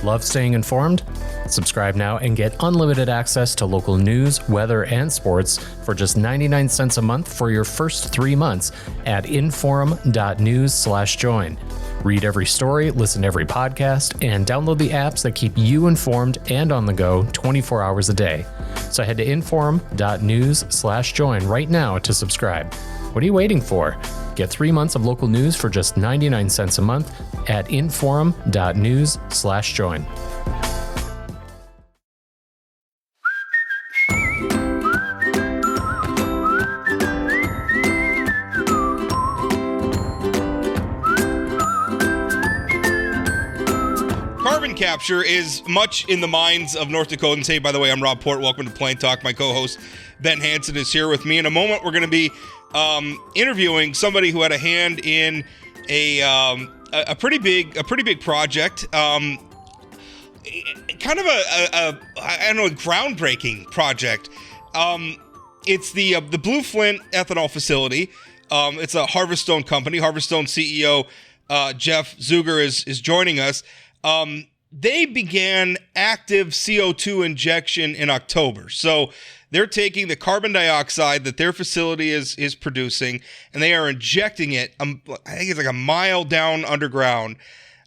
Love staying informed? Subscribe now and get unlimited access to local news, weather, and sports for just 99 cents a month for your first 3 months at inforum.news/join. Read every story, listen to every podcast, and download the apps that keep you informed and on the go 24 hours a day. So head to inforum.news/join right now to subscribe. What are you waiting for? Get 3 months of local news for just 99 cents a month at inforum.news/join. Carbon capture is much in the minds of North Dakotans. Hey, by the way, I'm Rob Port. Welcome to Plain Talk. My co-host Ben Hansen is here with me. In a moment, we're going to be interviewing somebody who had a hand in a pretty big project. Kind of a groundbreaking project. It's the Blue Flint Ethanol facility. It's a Harvestone company. Harvestone CEO Jeff Zueger is joining us. They began active CO2 injection in October. So they're taking the carbon dioxide that their facility is producing, and they are injecting it, I think it's like a mile down underground.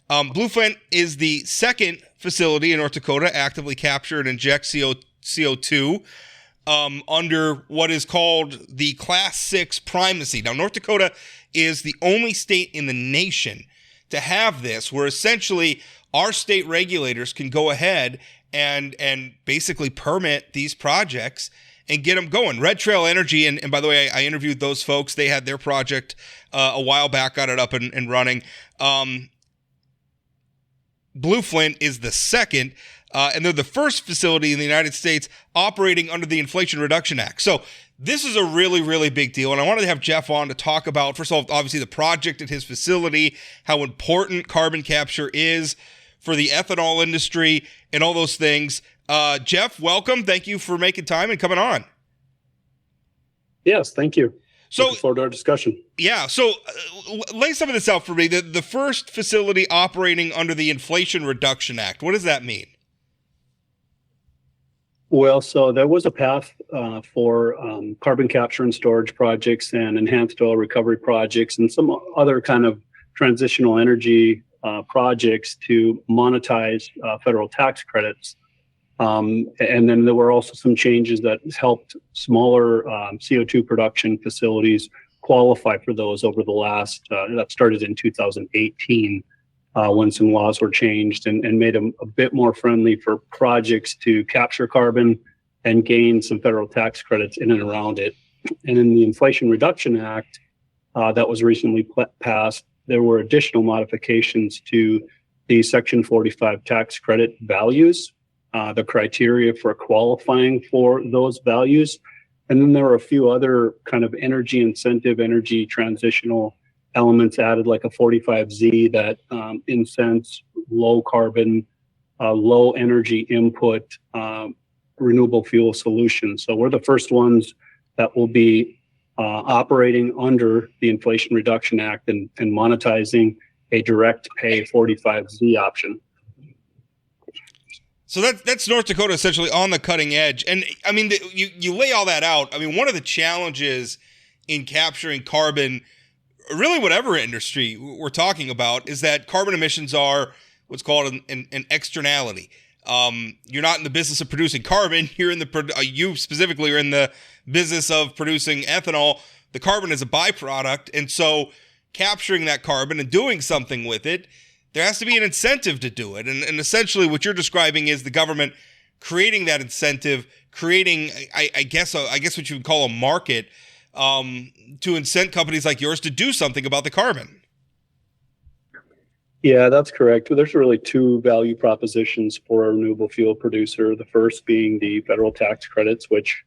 Blue Flint is the second facility in North Dakota actively capture and inject CO2 under what is called the Class 6 primacy. Now, North Dakota is the only state in the nation to have this, where essentially our state regulators can go ahead and basically permit these projects and get them going. Red Trail Energy, and by the way, I interviewed those folks. They had their project a while back, got it up and running. Blue Flint is the second, and they're the first facility in the United States operating under the Inflation Reduction Act. So this is a really, really big deal, and I wanted to have Jeff on to talk about, first of all, obviously the project at his facility, how important carbon capture is for the ethanol industry and all those things. Jeff, welcome. Thank you for making time and coming on. Yes, thank you. So, looking forward to our discussion. Yeah, so lay some of this out for me. The first facility operating under the Inflation Reduction Act, what does that mean? Well, so there was a path for carbon capture and storage projects and enhanced oil recovery projects and some other kind of transitional energy projects to monetize federal tax credits. And then there were also some changes that helped smaller CO2 production facilities qualify for those over the last, that started in 2018 when some laws were changed and made them a bit more friendly for projects to capture carbon and gain some federal tax credits in and around it. And in the Inflation Reduction Act that was recently passed, there were additional modifications to the Section 45 tax credit values, the criteria for qualifying for those values. And then there were a few other kind of energy incentive, energy transitional elements added, like a 45Z that incents low carbon, low energy input, renewable fuel solutions. So we're the first ones that will be operating under the Inflation Reduction Act and monetizing a direct pay 45Z option. So that's North Dakota essentially on the cutting edge. And I mean, you lay all that out. I mean, one of the challenges in capturing carbon, really whatever industry we're talking about, is that carbon emissions are what's called an externality. You're not in the business of producing carbon. You're in you specifically are in the business of producing ethanol. The carbon is a byproduct. And so capturing that carbon and doing something with it, there has to be an incentive to do it. And essentially what you're describing is the government creating that incentive, creating, I guess what you would call a market to incent companies like yours to do something about the carbon. Yeah, that's correct. There's really two value propositions for a renewable fuel producer. The first being the federal tax credits, which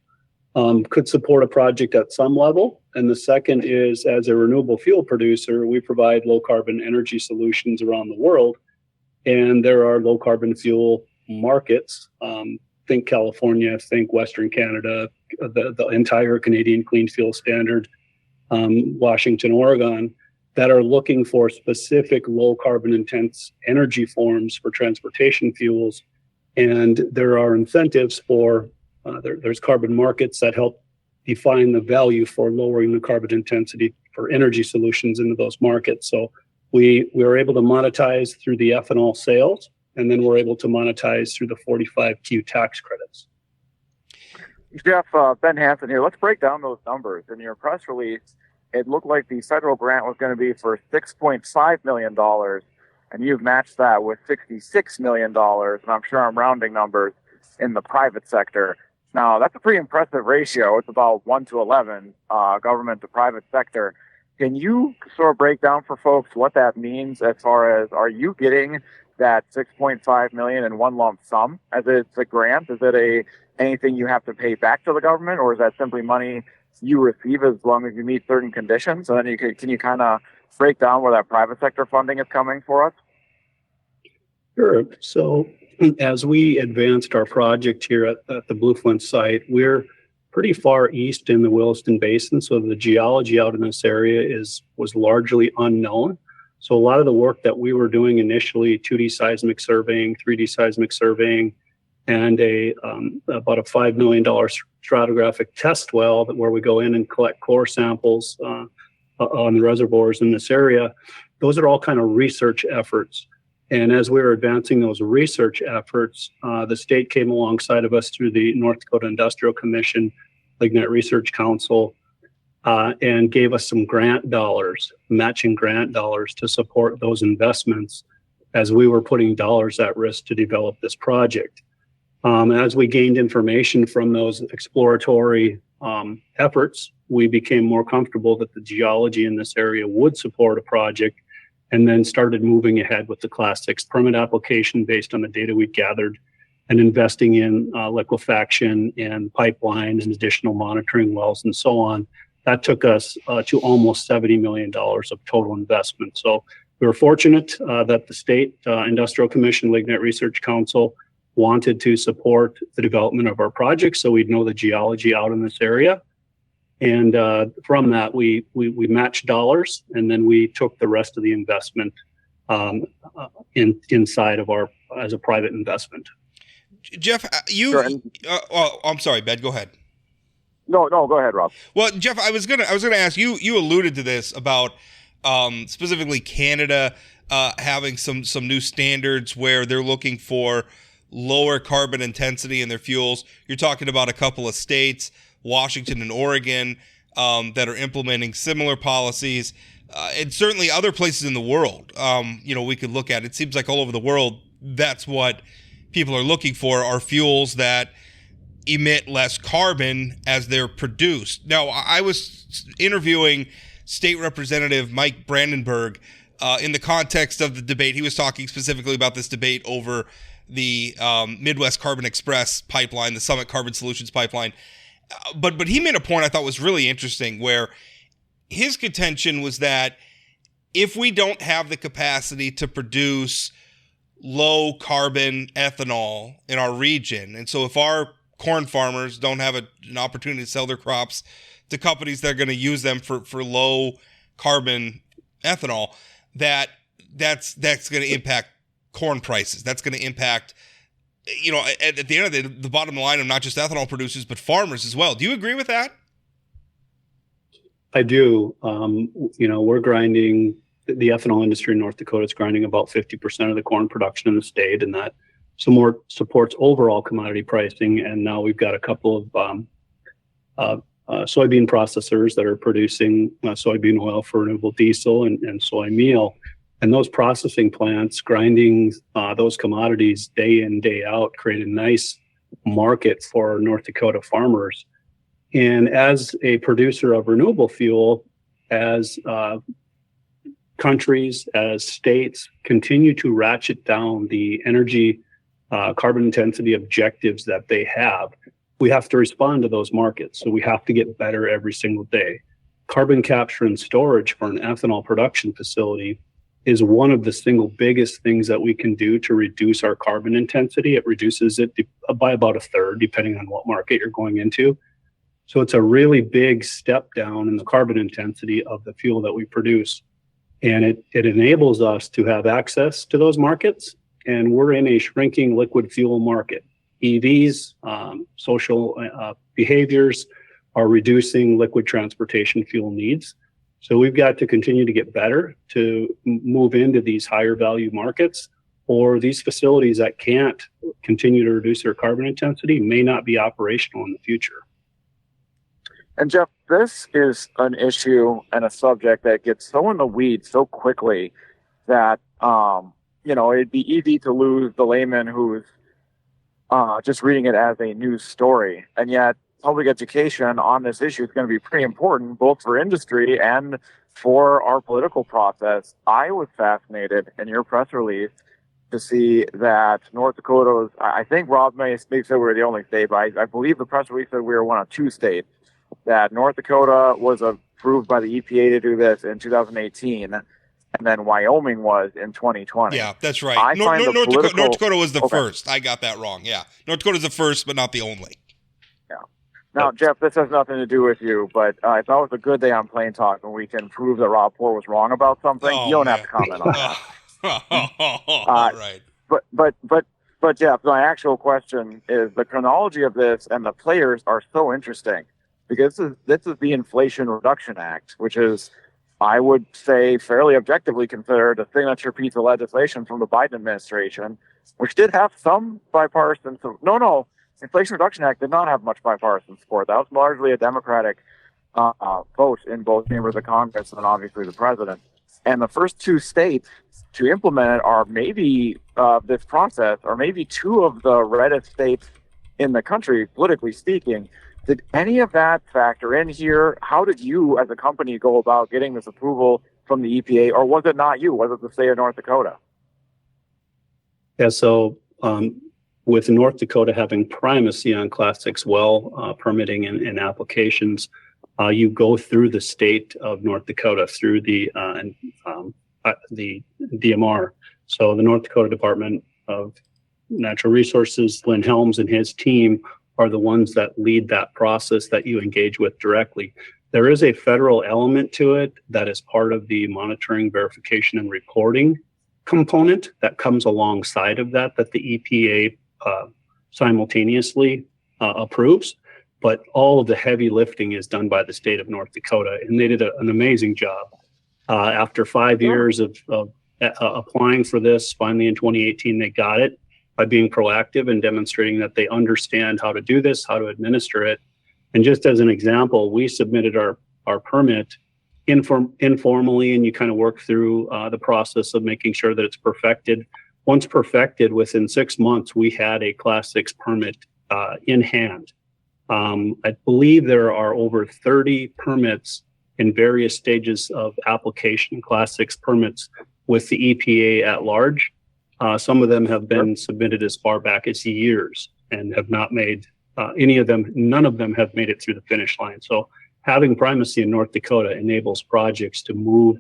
could support a project at some level. And the second is, as a renewable fuel producer, we provide low carbon energy solutions around the world. And there are low carbon fuel markets. Think California, think Western Canada, the entire Canadian Clean Fuel Standard, Washington, Oregon, that are looking for specific low carbon intense energy forms for transportation fuels. And there are incentives for, there's carbon markets that help define the value for lowering the carbon intensity for energy solutions into those markets. So we were able to monetize through the ethanol sales, and then we're able to monetize through the 45Q tax credits. Jeff, Ben Hansen here. Let's break down those numbers. In your press release, it looked like the federal grant was going to be for $6.5 million, and you've matched that with $66 million, and I'm sure I'm rounding numbers, in the private sector. Now, that's a pretty impressive ratio. It's about 1 to 11, government to private sector. Can you sort of break down for folks what that means as far as, are you getting that $6.5 million in one lump sum as it's a grant? Is it anything you have to pay back to the government, or is that simply money you receive as long as you meet certain conditions? And then can you kind of break down where that private sector funding is coming for us? Sure. So as we advanced our project here at the Blue Flint site, we're pretty far east in the Williston Basin. So the geology out in this area was largely unknown. So a lot of the work that we were doing initially, 2D seismic surveying, 3D seismic surveying, and about a $5 million stratigraphic test well where we go in and collect core samples on the reservoirs in this area. Those are all kind of research efforts. And as we were advancing those research efforts, the state came alongside of us through the North Dakota Industrial Commission, Lignite Research Council, and gave us some grant dollars, matching grant dollars to support those investments as we were putting dollars at risk to develop this project. As we gained information from those exploratory efforts, we became more comfortable that the geology in this area would support a project, and then started moving ahead with the Class 6 permit application based on the data we gathered, and investing in liquefaction and pipelines and additional monitoring wells and so on. That took us to almost $70 million of total investment. So we were fortunate that the State Industrial Commission, Lignite Research Council, wanted to support the development of our project so we'd know the geology out in this area. And from that, we matched dollars, and then we took the rest of the investment inside of our, as a private investment. Jeff, I'm sorry, Ben, go ahead. No, go ahead, Rob. Well, Jeff, I was gonna ask you. You alluded to this about specifically Canada having some new standards where they're looking for lower carbon intensity in their fuels. You're talking about a couple of states, Washington and Oregon, that are implementing similar policies, and certainly other places in the world. We could look at. It seems like all over the world, that's what people are looking for, are fuels that emit less carbon as they're produced. Now, I was interviewing State Representative Mike Brandenburg in the context of the debate. He was talking specifically about this debate over the Midwest Carbon Express pipeline, the Summit Carbon Solutions pipeline. But he made a point I thought was really interesting, where his contention was that if we don't have the capacity to produce low carbon ethanol in our region, and so if our corn farmers don't have an opportunity to sell their crops to companies that are going to use them for low carbon ethanol, that's going to impact corn prices. That's going to impact, at the end of the bottom line of not just ethanol producers, but farmers as well. Do you agree with that? I do. We're grinding, the ethanol industry in North Dakota is grinding about 50% of the corn production in the state, and that some more supports overall commodity pricing. And now we've got a couple of soybean processors that are producing soybean oil for renewable diesel and soy meal. And those processing plants grinding those commodities day in, day out create a nice market for North Dakota farmers. And as a producer of renewable fuel, as countries, as states continue to ratchet down the energy carbon intensity objectives that they have, we have to respond to those markets. So we have to get better every single day. Carbon capture and storage for an ethanol production facility is one of the single biggest things that we can do to reduce our carbon intensity. It reduces it by about a third, depending on what market you're going into. So it's a really big step down in the carbon intensity of the fuel that we produce. And it enables us to have access to those markets. And we're in a shrinking liquid fuel market. EVs, social behaviors are reducing liquid transportation fuel needs. So we've got to continue to get better to move into these higher value markets, or these facilities that can't continue to reduce their carbon intensity may not be operational in the future. And Jeff, this is an issue and a subject that gets so in the weeds so quickly that, it'd be easy to lose the layman who's just reading it as a news story. And yet public education on this issue is going to be pretty important, both for industry and for our political process. I was fascinated in your press release to see that North Dakota's, I think Rob may say we were the only state, but I believe the press release said we were one of two states, that North Dakota was approved by the EPA to do this in 2018, and then Wyoming was in 2020. Yeah, that's right. North Dakota was the first. I got that wrong. Yeah. North Dakota's the first, but not the only. Yeah. Now, Jeff, this has nothing to do with you, but I thought it was a good day on Plain Talk when we can prove that Rob Port was wrong about something. You don't have to comment on that. All right. But Jeff, my actual question is the chronology of this and the players are so interesting, because this is the Inflation Reduction Act, which is, I would say, fairly objectively considered a signature piece of legislation from the Biden administration, which did have some bipartisan. Inflation Reduction Act did not have much bipartisan support. That was largely a Democratic vote in both chambers of Congress and obviously the president. And the first two states to implement it are maybe this process, or maybe two of the reddest states in the country, politically speaking. Did any of that factor in here? How did you, as a company, go about getting this approval from the EPA, or was it not you? Was it the state of North Dakota? Yeah, so with North Dakota having primacy on Class 6 well permitting and applications, you go through the state of North Dakota through the DMR. So the North Dakota Department of Natural Resources, Lynn Helms and his team are the ones that lead that process that you engage with directly. There is a federal element to it that is part of the monitoring, verification, and reporting component that comes alongside of that the EPA simultaneously approves. But all of the heavy lifting is done by the state of North Dakota, and they did an amazing job. After 5 years of applying for this, finally in 2018, they got it by being proactive and demonstrating that they understand how to do this, how to administer it. And just as an example, we submitted our permit informally, and you kind of work through the process of making sure that it's perfected. Once perfected, within 6 months, we had a Class 6 permit in hand. I believe there are over 30 permits in various stages of application, Class 6 permits with the EPA at large. Some of them have been submitted as far back as years and have not made none of them have made it through the finish line. So having primacy in North Dakota enables projects to move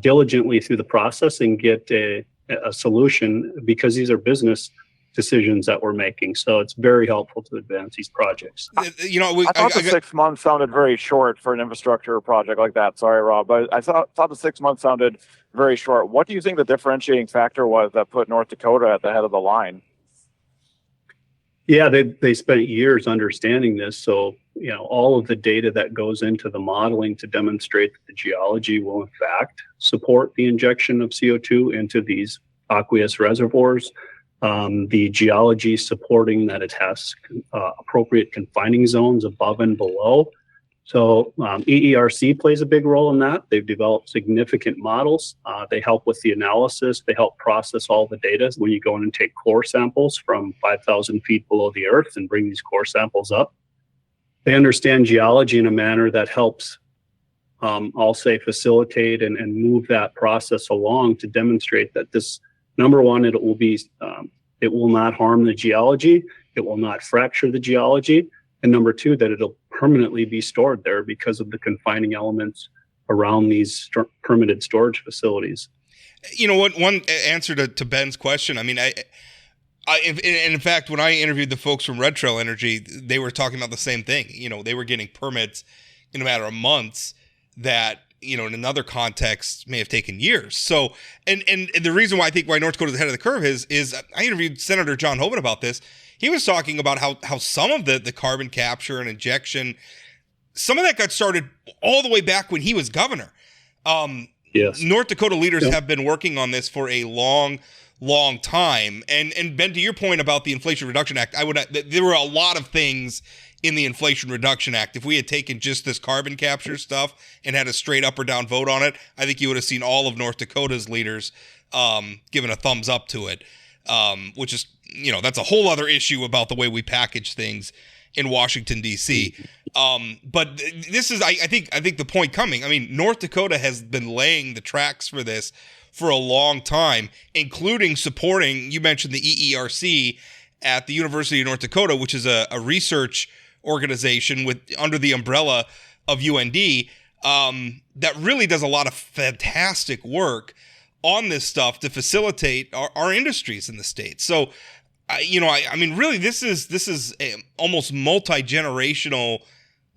diligently through the process and get a solution, because these are business decisions that we're making. So it's very helpful to advance these projects. I thought the 6 months sounded very short for an infrastructure project like that. Sorry, Rob, but I thought the 6 months sounded very short. What do you think the differentiating factor was that put North Dakota at the head of the line? Yeah, they spent years understanding this. So, all of the data that goes into the modeling to demonstrate that the geology will in fact support the injection of CO2 into these aqueous reservoirs. The geology supporting that it has appropriate confining zones above and below. So EERC plays a big role in that. They've developed significant models. They help with the analysis. They help process all the data when you go in and take core samples from 5,000 feet below the earth and bring these core samples up. They understand geology in a manner that helps, I'll say, facilitate and move that process along to demonstrate that this, number one, it will not harm the geology. It will not fracture the geology. And number two, that it'll permanently be stored there because of the confining elements around these permitted storage facilities. You know what? One answer to Ben's question. I mean, in fact, when I interviewed the folks from Red Trail Energy, they were talking about the same thing. They were getting permits in a matter of months that in another context may have taken years. So, and the reason why I think why North Dakota's ahead of the curve is I interviewed Senator John Hoeven about this. He was talking about how some of the carbon capture and injection, some of that got started all the way back when he was governor. Yes. North Dakota leaders have been working on this for a long time. And Ben, to your point about the Inflation Reduction Act, there were a lot of things in the Inflation Reduction Act. If we had taken just this carbon capture stuff and had a straight up or down vote on it, I think you would have seen all of North Dakota's leaders giving a thumbs up to it, which is, that's a whole other issue about the way we package things in Washington, D.C. But this is, I think the point coming. I mean, North Dakota has been laying the tracks for this for a long time, including supporting, you mentioned the EERC at the University of North Dakota, which is a research organization under the umbrella of UND that really does a lot of fantastic work on this stuff to facilitate our industries in the state. So, I mean, really, this is a almost multi-generational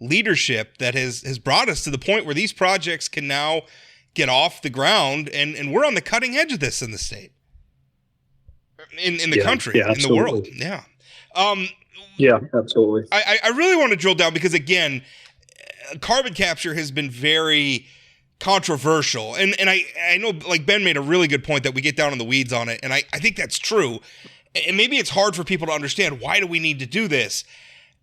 leadership that has brought us to the point where these projects can now get off the ground, and we're on the cutting edge of this in the state, in the country, in the world. Yeah. Yeah, absolutely. I really want to drill down because, again, carbon capture has been very controversial. And I know, like, Ben made a really good point that we get down in the weeds on it, and I think that's true. And maybe it's hard for people to understand, why do we need to do this?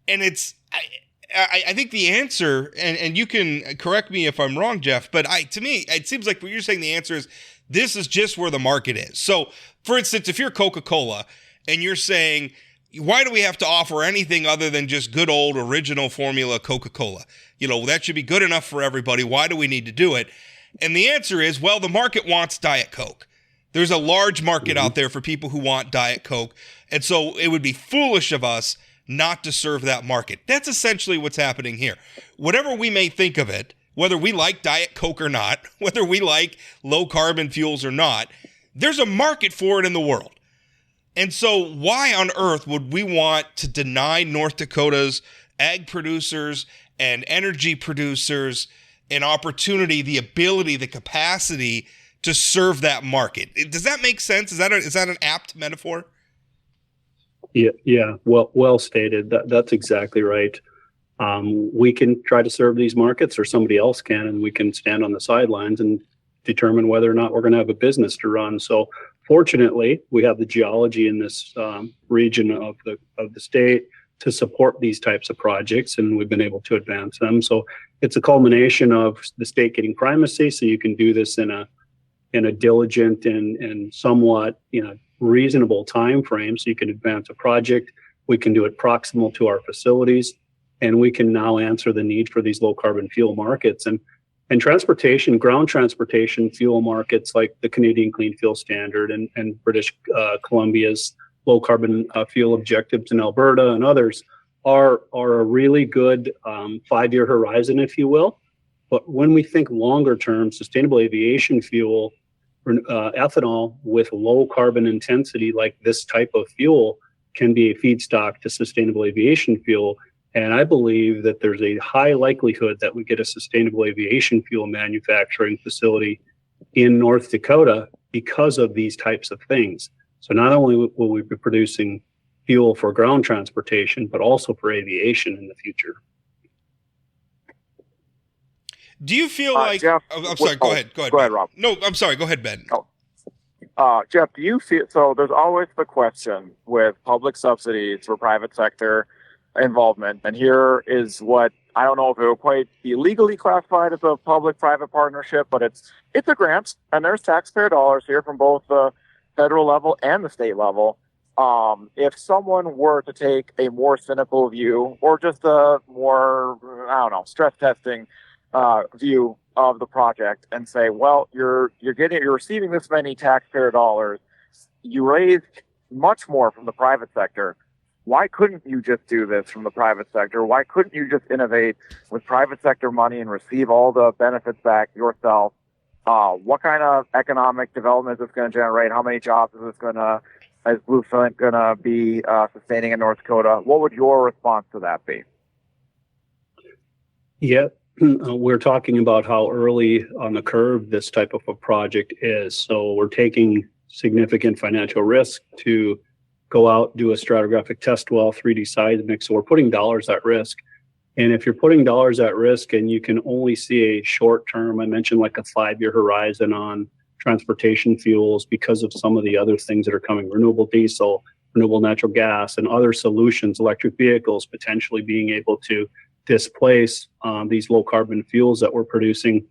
And I think the answer, and you can correct me if I'm wrong, Jeff, but to me, it seems like what you're saying the answer is this is just where the market is. So, for instance, if you're Coca-Cola and you're saying, why do we have to offer anything other than just good old original formula Coca-Cola? That should be good enough for everybody. Why do we need to do it? And the answer is, well, the market wants Diet Coke. There's a large market out there for people who want Diet Coke. And so it would be foolish of us not to serve that market. That's essentially what's happening here. Whatever we may think of it, whether we like Diet Coke or not, whether we like low carbon fuels or not, there's a market for it in the world. And so why on earth would we want to deny North Dakota's ag producers and energy producers an opportunity, the ability, the capacity to serve that market? Does that make sense? Is that an apt metaphor? Yeah. Well stated. That's exactly right. We can try to serve these markets, or somebody else can, and we can stand on the sidelines and determine whether or not we're going to have a business to run. So, fortunately, we have the geology in this region of the state to support these types of projects, and we've been able to advance them. So, it's a culmination of the state getting primacy, so you can do this in a diligent and somewhat reasonable time frame, so you can advance a project. We can do it proximal to our facilities, and we can now answer the need for these low carbon fuel markets and transportation, ground transportation fuel markets like the Canadian Clean Fuel Standard and British Columbia's low carbon fuel objectives in Alberta and others are a really good 5-year horizon, if you will. But when we think longer term, sustainable aviation fuel, ethanol with low carbon intensity like this type of fuel can be a feedstock to sustainable aviation fuel. And I believe that there's a high likelihood that we get a sustainable aviation fuel manufacturing facility in North Dakota because of these types of things. So not only will we be producing fuel for ground transportation, but also for aviation in the future. Do you feel like... Jeff, I'm sorry, go ahead. Go ahead, Rob. No, I'm sorry, go ahead, Ben. Jeff, do you feel... So there's always the question with public subsidies for private sector involvement, and here is what, I don't know if it will quite be legally classified as a public-private partnership, but it's a grant, and there's taxpayer dollars here from both the federal level and the state level. If someone were to take a more cynical view, or just a more, stress testing view of the project, and say, well, you're receiving this many taxpayer dollars, you raised much more from the private sector. Why couldn't you just do this from the private sector? Why couldn't you just innovate with private sector money and receive all the benefits back yourself? What kind of economic development is this going to generate? How many jobs is Blue Flint going to be sustaining in North Dakota? What would your response to that be? Yeah, we're talking about how early on the curve this type of a project is. So we're taking significant financial risk to go out, do a stratigraphic test well, 3D seismic. So we're putting dollars at risk. And if you're putting dollars at risk and you can only see a short term, I mentioned like a 5-year horizon on transportation fuels because of some of the other things that are coming, renewable diesel, renewable natural gas, and other solutions, electric vehicles potentially being able to displace these low carbon fuels that we're producing.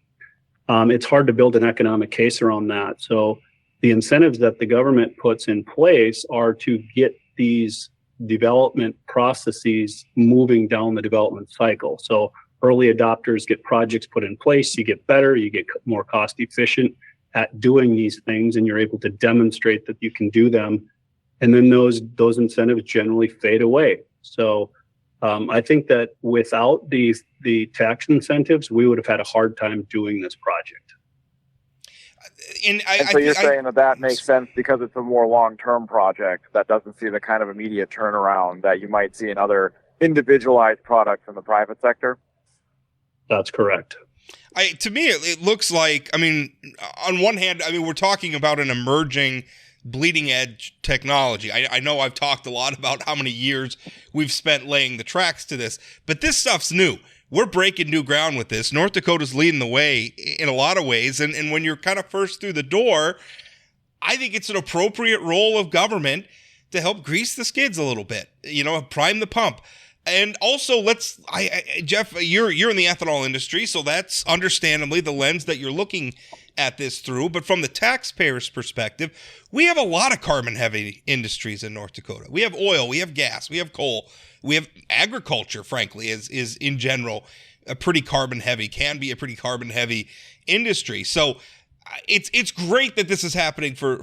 It's hard to build an economic case around that. So the incentives that the government puts in place are to get these development processes moving down the development cycle. So early adopters get projects put in place, you get better, you get more cost efficient at doing these things, and you're able to demonstrate that you can do them. And then those incentives generally fade away. So I think that without the tax incentives, we would have had a hard time doing this project. And so you're saying that makes sense because it's a more long-term project that doesn't see the kind of immediate turnaround that you might see in other individualized products in the private sector? That's correct. To me, it looks like, on one hand, we're talking about an emerging bleeding edge technology. I know I've talked a lot about how many years we've spent laying the tracks to this, but this stuff's new. We're breaking new ground with this. North Dakota's leading the way in a lot of ways. And when you're kind of first through the door, I think it's an appropriate role of government to help grease the skids a little bit, prime the pump. And also Jeff, you're in the ethanol industry, so that's understandably the lens that you're looking at this through. But from the taxpayer's perspective, we have a lot of carbon heavy industries in North Dakota. We have oil, we have gas, we have coal, we have agriculture, frankly, is in general a pretty carbon heavy, can be a pretty carbon heavy industry. So it's great that this is happening for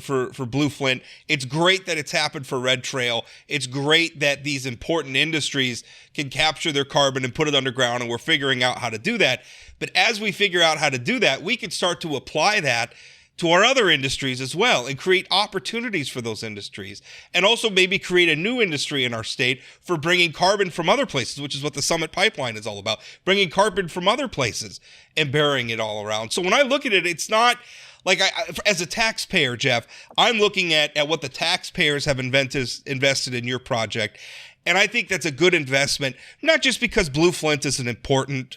Blue Flint. It's great that it's happened for Red Trail. It's great that these important industries can capture their carbon and put it underground, and we're figuring out how to do that. But as we figure out how to do that, we can start to apply that to our other industries as well and create opportunities for those industries, and also maybe create a new industry in our state for bringing carbon from other places, which is what the Summit Pipeline is all about, bringing carbon from other places and burying it all around. So when I look at it, it's not like as a taxpayer, Jeff, I'm looking at what the taxpayers have invested in your project. And I think that's a good investment, not just because Blue Flint is an important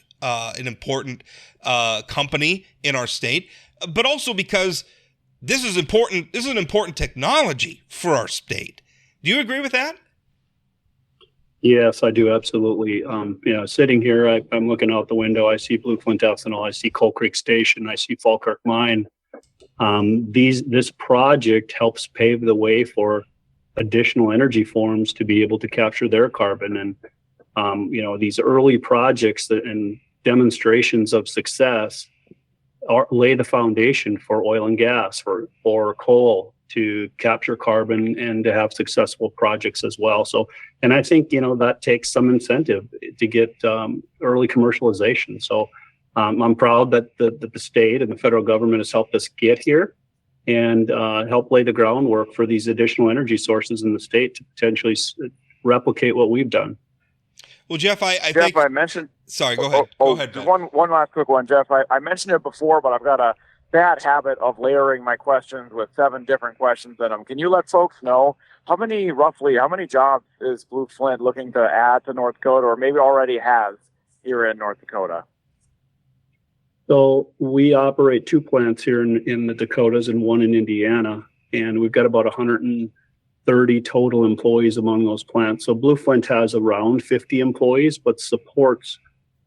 company in our state, but also because this is important. This is an important technology for our state. Do you agree with that? Yes, I do. Absolutely. Sitting here, I'm looking out the window. I see Blue Flint Ethanol. I see Coal Creek Station. I see Falkirk Mine. This project helps pave the way for additional energy forms to be able to capture their carbon. And, these early projects and demonstrations of success lay the foundation for oil and gas, for coal to capture carbon and to have successful projects as well. So, and I think, that takes some incentive to get early commercialization. So I'm proud that the state and the federal government has helped us get here and help lay the groundwork for these additional energy sources in the state to potentially replicate what we've done. Well, Jeff, I Jeff, think... I mentioned... Sorry, go ahead. Go ahead, Ben. One last quick one, Jeff. I mentioned it before, but I've got a bad habit of layering my questions with 7 different questions in them. Can you let folks know how many jobs is Blue Flint looking to add to North Dakota, or maybe already has here in North Dakota? So we operate 2 plants here in the Dakotas and 1 in Indiana, and we've got about 130 total employees among those plants. So Blue Flint has around 50 employees, but supports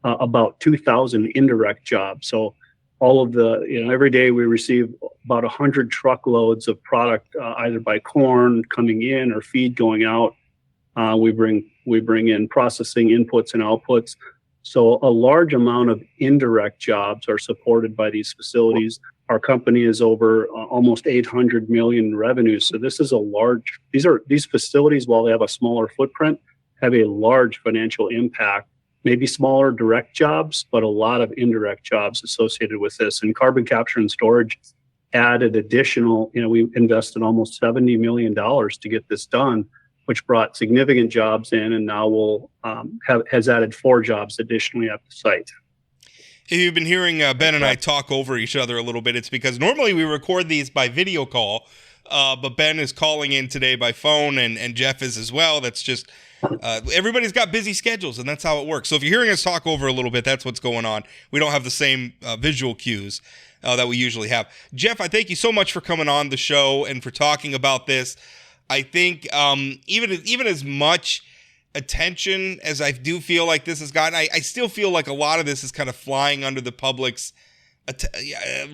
about 2,000 indirect jobs. So all of every day we receive about 100 truckloads of product, either by corn coming in or feed going out. We bring in processing inputs and outputs. So a large amount of indirect jobs are supported by these facilities. Our company is over almost 800 million in revenue. So this is these facilities, while they have a smaller footprint, have a large financial impact. Maybe smaller direct jobs, but a lot of indirect jobs associated with this. And carbon capture and storage added additional, we invested almost $70 million to get this done, which brought significant jobs in, and now has added 4 jobs additionally at the site. If you've been hearing Ben and I talk over each other a little bit, it's because normally we record these by video call, but Ben is calling in today by phone, and Jeff is as well. That's just everybody's got busy schedules, and that's how it works. So if you're hearing us talk over a little bit, that's what's going on. We don't have the same visual cues that we usually have. Jeff, I thank you so much for coming on the show and for talking about this. I think even as much attention as I do feel like this has gotten, I still feel like a lot of this is kind of flying under the public's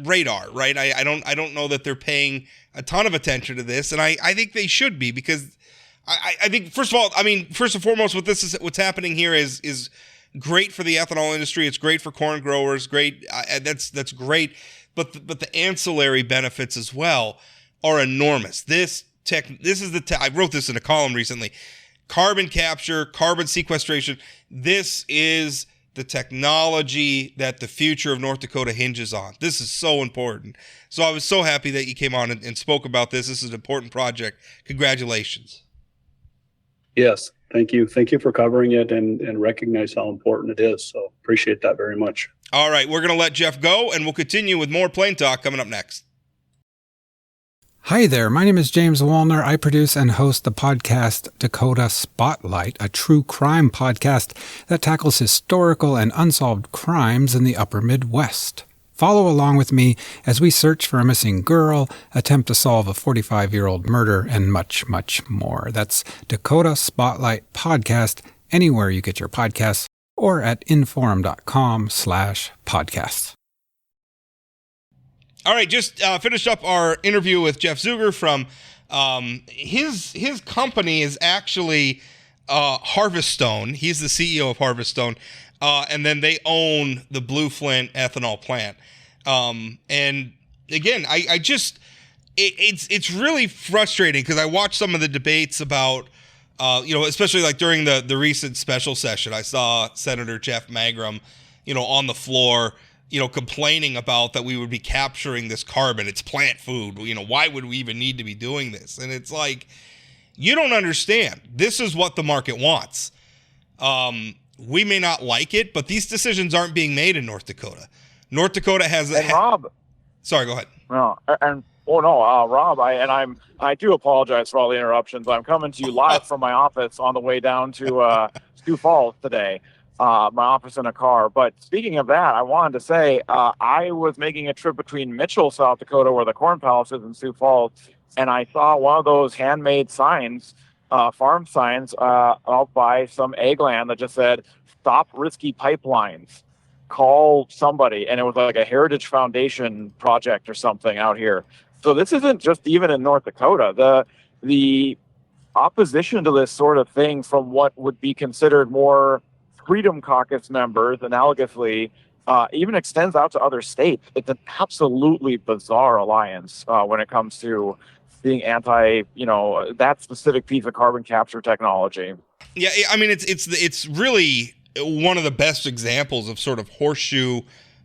radar, right? I don't know that they're paying a ton of attention to this, and I think they should be, because I think, first of all, first and foremost, what's happening here is great for the ethanol industry. It's great for corn growers. Great, that's great, but the ancillary benefits as well are enormous. I wrote this in a column recently. Carbon capture, carbon sequestration. This is the technology that the future of North Dakota hinges on. This is so important. So I was so happy that you came on and spoke about this. This is an important project. Congratulations. Yes, thank you. Thank you for covering it and recognize how important it is. So appreciate that very much. All right, we're going to let Jeff go, and we'll continue with more Plain Talk coming up next. Hi there, my name is James Wallner. I produce and host the podcast Dakota Spotlight, a true crime podcast that tackles historical and unsolved crimes in the upper Midwest. Follow along with me as we search for a missing girl, attempt to solve a 45-year-old murder, and much, much more. That's Dakota Spotlight Podcast, anywhere you get your podcasts, or at inforum.com/podcasts. All right, just finished up our interview with Jeff Zueger from his company is actually Harvestone. He's the CEO of Harvestone, and then they own the Blue Flint Ethanol plant. And again, it's really frustrating, because I watched some of the debates about especially like during the recent special session. I saw Senator Jeff Magrum, on the floor, complaining about that we would be capturing this carbon. It's plant food. Why would we even need to be doing this? And it's like, you don't understand. This is what the market wants. We may not like it, but these decisions aren't being made in North Dakota. North Dakota has... Rob... Sorry, go ahead. No, Rob, I do apologize for all the interruptions. I'm coming to you live from my office on the way down to Sioux Falls today. My office in a car. But speaking of that, I wanted to say I was making a trip between Mitchell, South Dakota, where the Corn Palace is, in Sioux Falls, and I saw one of those handmade signs, farm signs, out by some ag land that just said, "Stop risky pipelines. Call somebody." And it was like a Heritage Foundation project or something out here. So this isn't just even in North Dakota. The opposition to this sort of thing from what would be considered more Freedom Caucus members, analogously, even extends out to other states. It's an absolutely bizarre alliance when it comes to being anti, that specific piece of carbon capture technology. Yeah, it's really one of the best examples of sort of horseshoe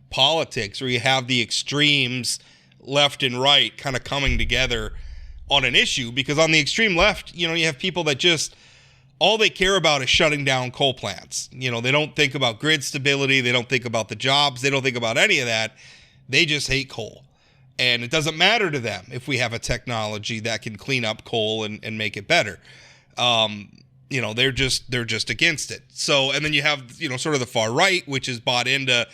politics, where you have the extremes, left and right, kind of coming together on an issue. Because on the extreme left, you have people that just... all they care about is shutting down coal plants. They don't think about grid stability. They don't think about the jobs. They don't think about any of that. They just hate coal. And it doesn't matter to them if we have a technology that can clean up coal and make it better. They're just against it. So, and then you have, sort of the far right, which is bought into,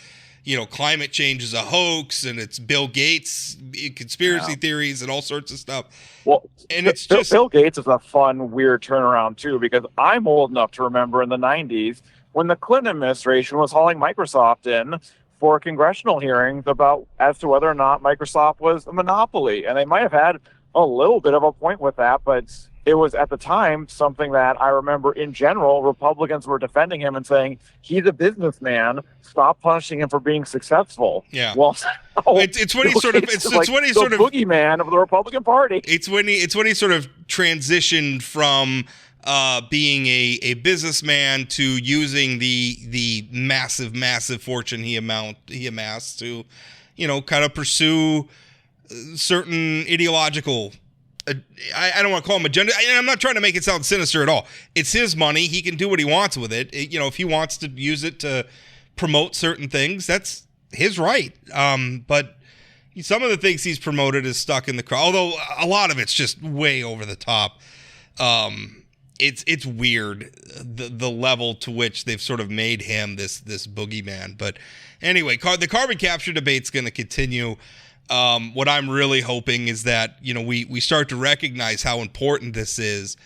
climate change is a hoax, and it's Bill Gates conspiracy theories and all sorts of stuff. Well, and it's Bill Gates is a fun, weird turnaround too, because I'm old enough to remember in the 90s when the Clinton administration was hauling Microsoft in for congressional hearings as to whether or not Microsoft was a monopoly. And they might have had a little bit of a point with that, but it was at the time something that I remember in general, Republicans were defending him and saying, he's a businessman, stop punishing him for being successful. Yeah. Well, it's when he sort of, it's when he sort of, boogeyman of the Republican Party. It's when he sort of transitioned from being a businessman to using the massive fortune he amassed to, kind of pursue certain ideological, I don't want to call him agenda. I'm not trying to make it sound sinister at all. It's his money. He can do what he wants with it. If he wants to use it to promote certain things, that's his right. But some of the things he's promoted is stuck in the crowd, although a lot of it's just way over the top. It's weird the level to which they've sort of made him this boogeyman. But anyway, the carbon capture debate's going to continue. What I'm really hoping is that we start to recognize how important this is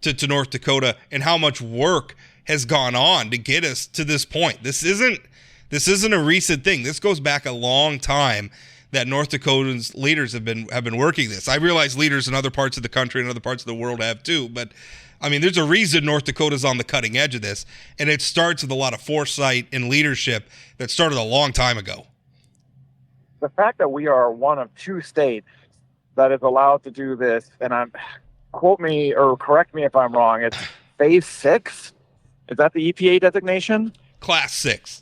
to North Dakota and how much work has gone on to get us to this point. This isn't a recent thing. This goes back a long time that North Dakota's leaders have been working this. I realize leaders in other parts of the country and other parts of the world have too, but I mean, there's a reason North Dakota's on the cutting edge of this, and it starts with a lot of foresight and leadership that started a long time ago. The fact that we are one of 2 states that is allowed to do this, and quote me or correct me if I'm wrong, it's phase 6? Is that the EPA designation? Class 6.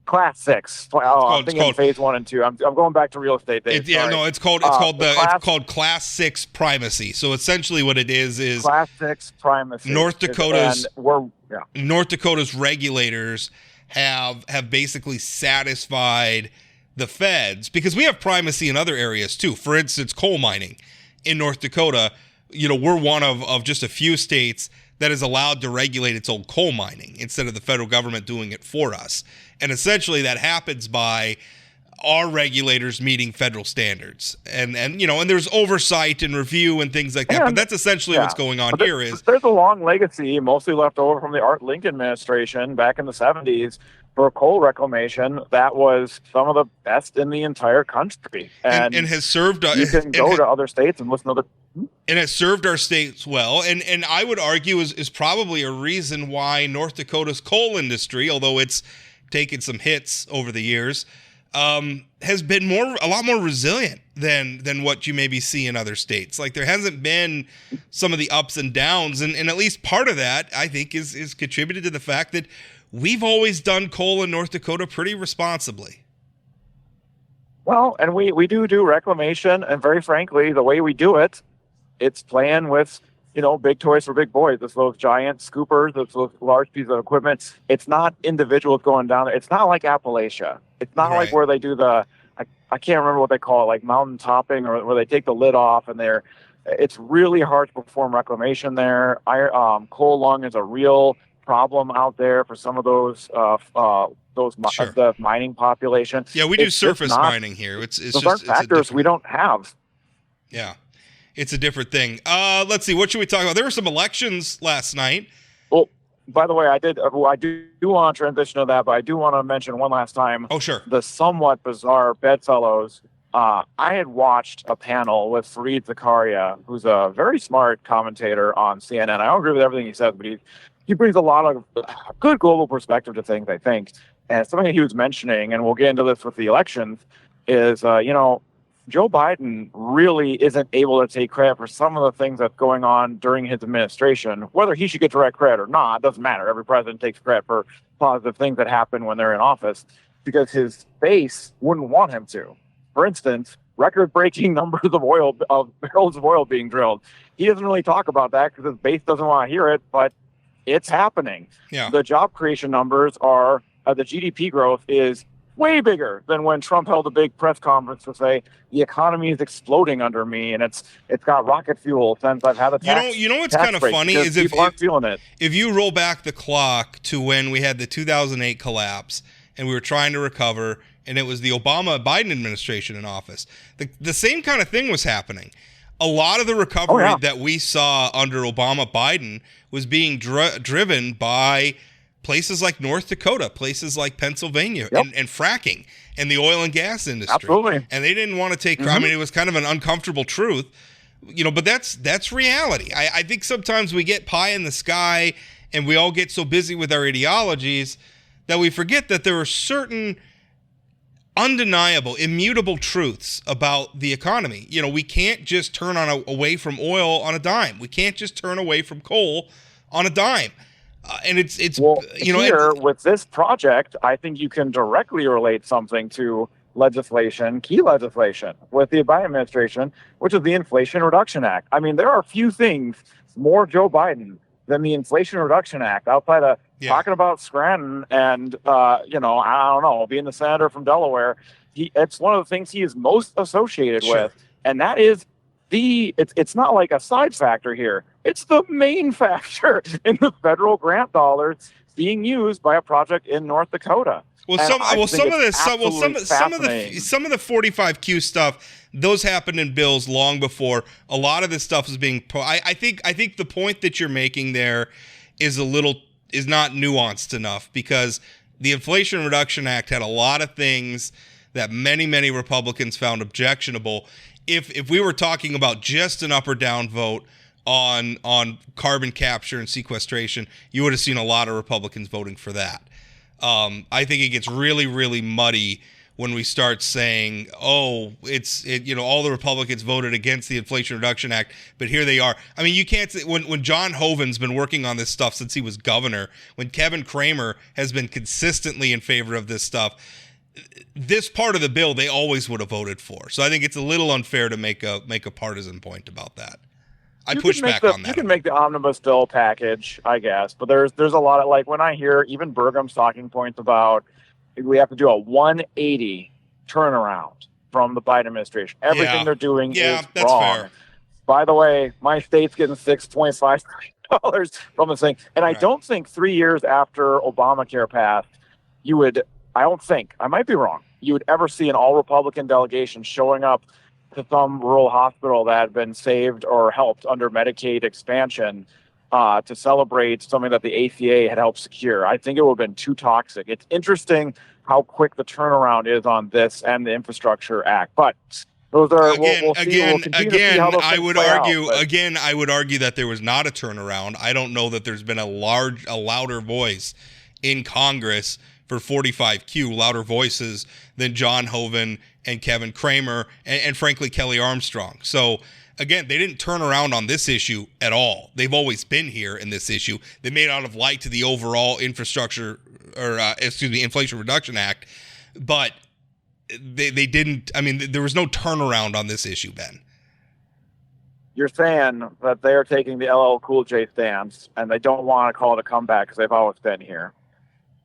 Class 6. I'm thinking phase 1 and 2. I'm going back to real estate days. It's called Class 6 primacy. So essentially, what it is Class 6 primacy. North Dakota's regulators have basically satisfied the feds, because we have primacy in other areas too. For instance, coal mining in North Dakota. We're one of just a few states that is allowed to regulate its own coal mining instead of the federal government doing it for us. And essentially that happens by our regulators meeting federal standards. And there's oversight and review and things like that. But that's essentially what's going on here. There's a long legacy, mostly left over from the Art Lincoln administration back in the 70s, for coal reclamation that was some of the best in the entire country. And has served you can go to other states and listen to the and has served our states well, and I would argue is probably a reason why North Dakota's coal industry, although it's taken some hits over the years, has been a lot more resilient than what you maybe see in other states. Like, there hasn't been some of the ups and downs, and at least part of that, I think, is contributed to the fact that we've always done coal in North Dakota pretty responsibly. Well, and we do reclamation, and very frankly, the way we do it, it's playing with, big toys for big boys. It's those giant scoopers, it's those large pieces of equipment. It's not individuals going down there. It's not like Appalachia. It's not like where they do I can't remember what they call it, like mountain topping, or where they take the lid off and it's really hard to perform reclamation there. Coal lung is a real problem out there for some of the mining population. Yeah, we do surface mining here. Those aren't factors we don't have. Yeah. It's a different thing. Let's see. What should we talk about? There were some elections last night. Well, by the way, I do want to transition to that, but I do want to mention one last time. Oh, sure. The somewhat bizarre bedfellows. I had watched a panel with Fareed Zakaria, who's a very smart commentator on CNN. I don't agree with everything he says, but he brings a lot of good global perspective to things, I think. And something he was mentioning, and we'll get into this with the elections, is, Joe Biden really isn't able to take credit for some of the things that's going on during his administration. Whether he should get direct credit or not, doesn't matter. Every president takes credit for positive things that happen when they're in office, because his base wouldn't want him to. For instance, record-breaking numbers of barrels of oil being drilled. He doesn't really talk about that because his base doesn't want to hear it, but it's happening. Yeah. The job creation numbers are, the GDP growth is way bigger than when Trump held a big press conference to say the economy is exploding under me, and it's got rocket fuel since I've had the tax. You know what's kind of funny is people aren't feeling it. If you roll back the clock to when we had the 2008 collapse and we were trying to recover, and it was the Obama-Biden administration in office, the same kind of thing was happening. A lot of the recovery that we saw under Obama-Biden was being driven by places like North Dakota, places like Pennsylvania, and fracking, and the oil and gas industry. Absolutely. And they didn't want to take, I mean, it was kind of an uncomfortable truth, but that's reality. I think sometimes we get pie in the sky and we all get so busy with our ideologies that we forget that there are certain undeniable, immutable truths about the economy. We can't just turn away from oil on a dime. We can't just turn away from coal on a dime. And it's with this project, I think you can directly relate something to key legislation with the Biden administration, which is the Inflation Reduction Act. I mean, there are few things more Joe Biden than the Inflation Reduction Act, outside of talking about Scranton and, I don't know, being the senator from Delaware. It's one of the things he is most associated with. And that is it's not like a side factor here. It's the main factor in the federal grant dollars being used by a project in North Dakota. Some of the 45Q stuff, those happened in bills long before a lot of this stuff is being. I think the point that you're making there is not nuanced enough, because the Inflation Reduction Act had a lot of things that many Republicans found objectionable. If we were talking about just an up or down vote on carbon capture and sequestration, you would have seen a lot of Republicans voting for that. I think it gets really muddy when we start saying, all the Republicans voted against the Inflation Reduction Act, but here they are. I mean, you can't say, when John Hoeven's been working on this stuff since he was governor, when Kevin Cramer has been consistently in favor of this stuff, this part of the bill they always would have voted for. So I think it's a little unfair to make a partisan point about that. I push back on that. You can make the omnibus bill package, I guess, but there's a lot of, like, when I hear even Burgum's talking points about we have to do a 180 turnaround from the Biden administration. Everything they're doing is that's wrong. Fair. By the way, my state's getting $6.5 million from this thing, and I don't think 3 years after Obamacare passed, I might be wrong, you would ever see an all-Republican delegation showing up to some rural hospital that had been saved or helped under Medicaid expansion to celebrate something that the ACA had helped secure. I think it would have been too toxic. It's interesting how quick the turnaround is on this and the Infrastructure Act. But those are I would argue that there was not a turnaround. I don't know that there's been a louder voice in Congress for 45Q, louder voices than John Hoeven and Kevin Cramer and frankly Kelly Armstrong. So again, they didn't turn around on this issue at all. They've always been here in this issue. They made out of light to the overall Inflation Reduction Act, but they didn't. I mean, there was no turnaround on this issue, Ben. You're saying that they are taking the LL Cool J stance and they don't want to call it a comeback because they've always been here.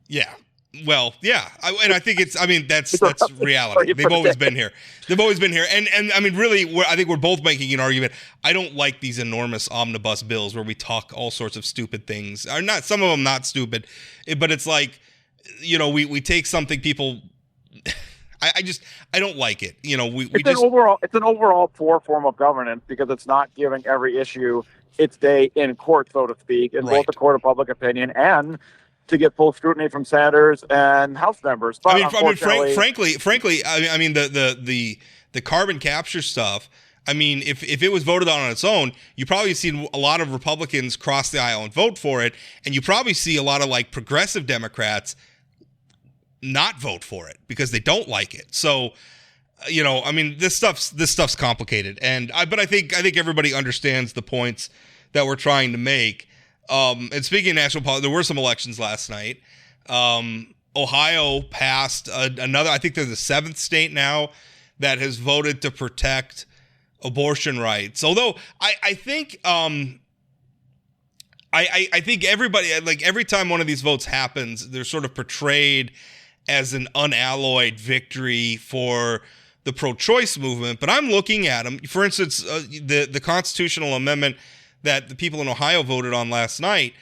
Yeah. Well, yeah, I think that's reality. They've always been here. And I mean, really, I think we're both making an argument. I don't like these enormous omnibus bills where we talk all sorts of stupid things. Are not some of them not stupid, but it's like, we take something people. I don't like it. It's an overall poor form of governance because it's not giving every issue its day in court, so to speak, in both the court of public opinion and to get full scrutiny from senators and House members. But frankly, the carbon capture stuff, I mean, if it was voted on its own, you probably see a lot of Republicans cross the aisle and vote for it, and you probably see a lot of like progressive Democrats not vote for it because they don't like it. So, this stuff's complicated, but I think everybody understands the points that we're trying to make. And speaking of national politics, there were some elections last night. Ohio passed another, I think they're the 7th state now that has voted to protect abortion rights. Although I think everybody, like every time one of these votes happens, they're sort of portrayed as an unalloyed victory for the pro-choice movement. But I'm looking at them. For instance, the constitutional amendment that the people in Ohio voted on last night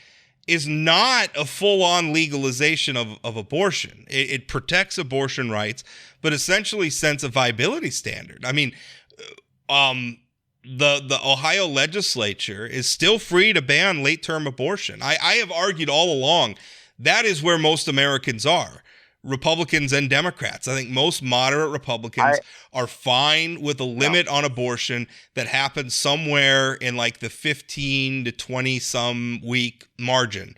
is not a full-on legalization of abortion. It protects abortion rights, but essentially sets a viability standard. I mean, the Ohio legislature is still free to ban late-term abortion. I have argued all along that is where most Americans are. Republicans and Democrats. I think most moderate Republicans are fine with a limit on abortion that happens somewhere in like the 15 to 20 some week margin.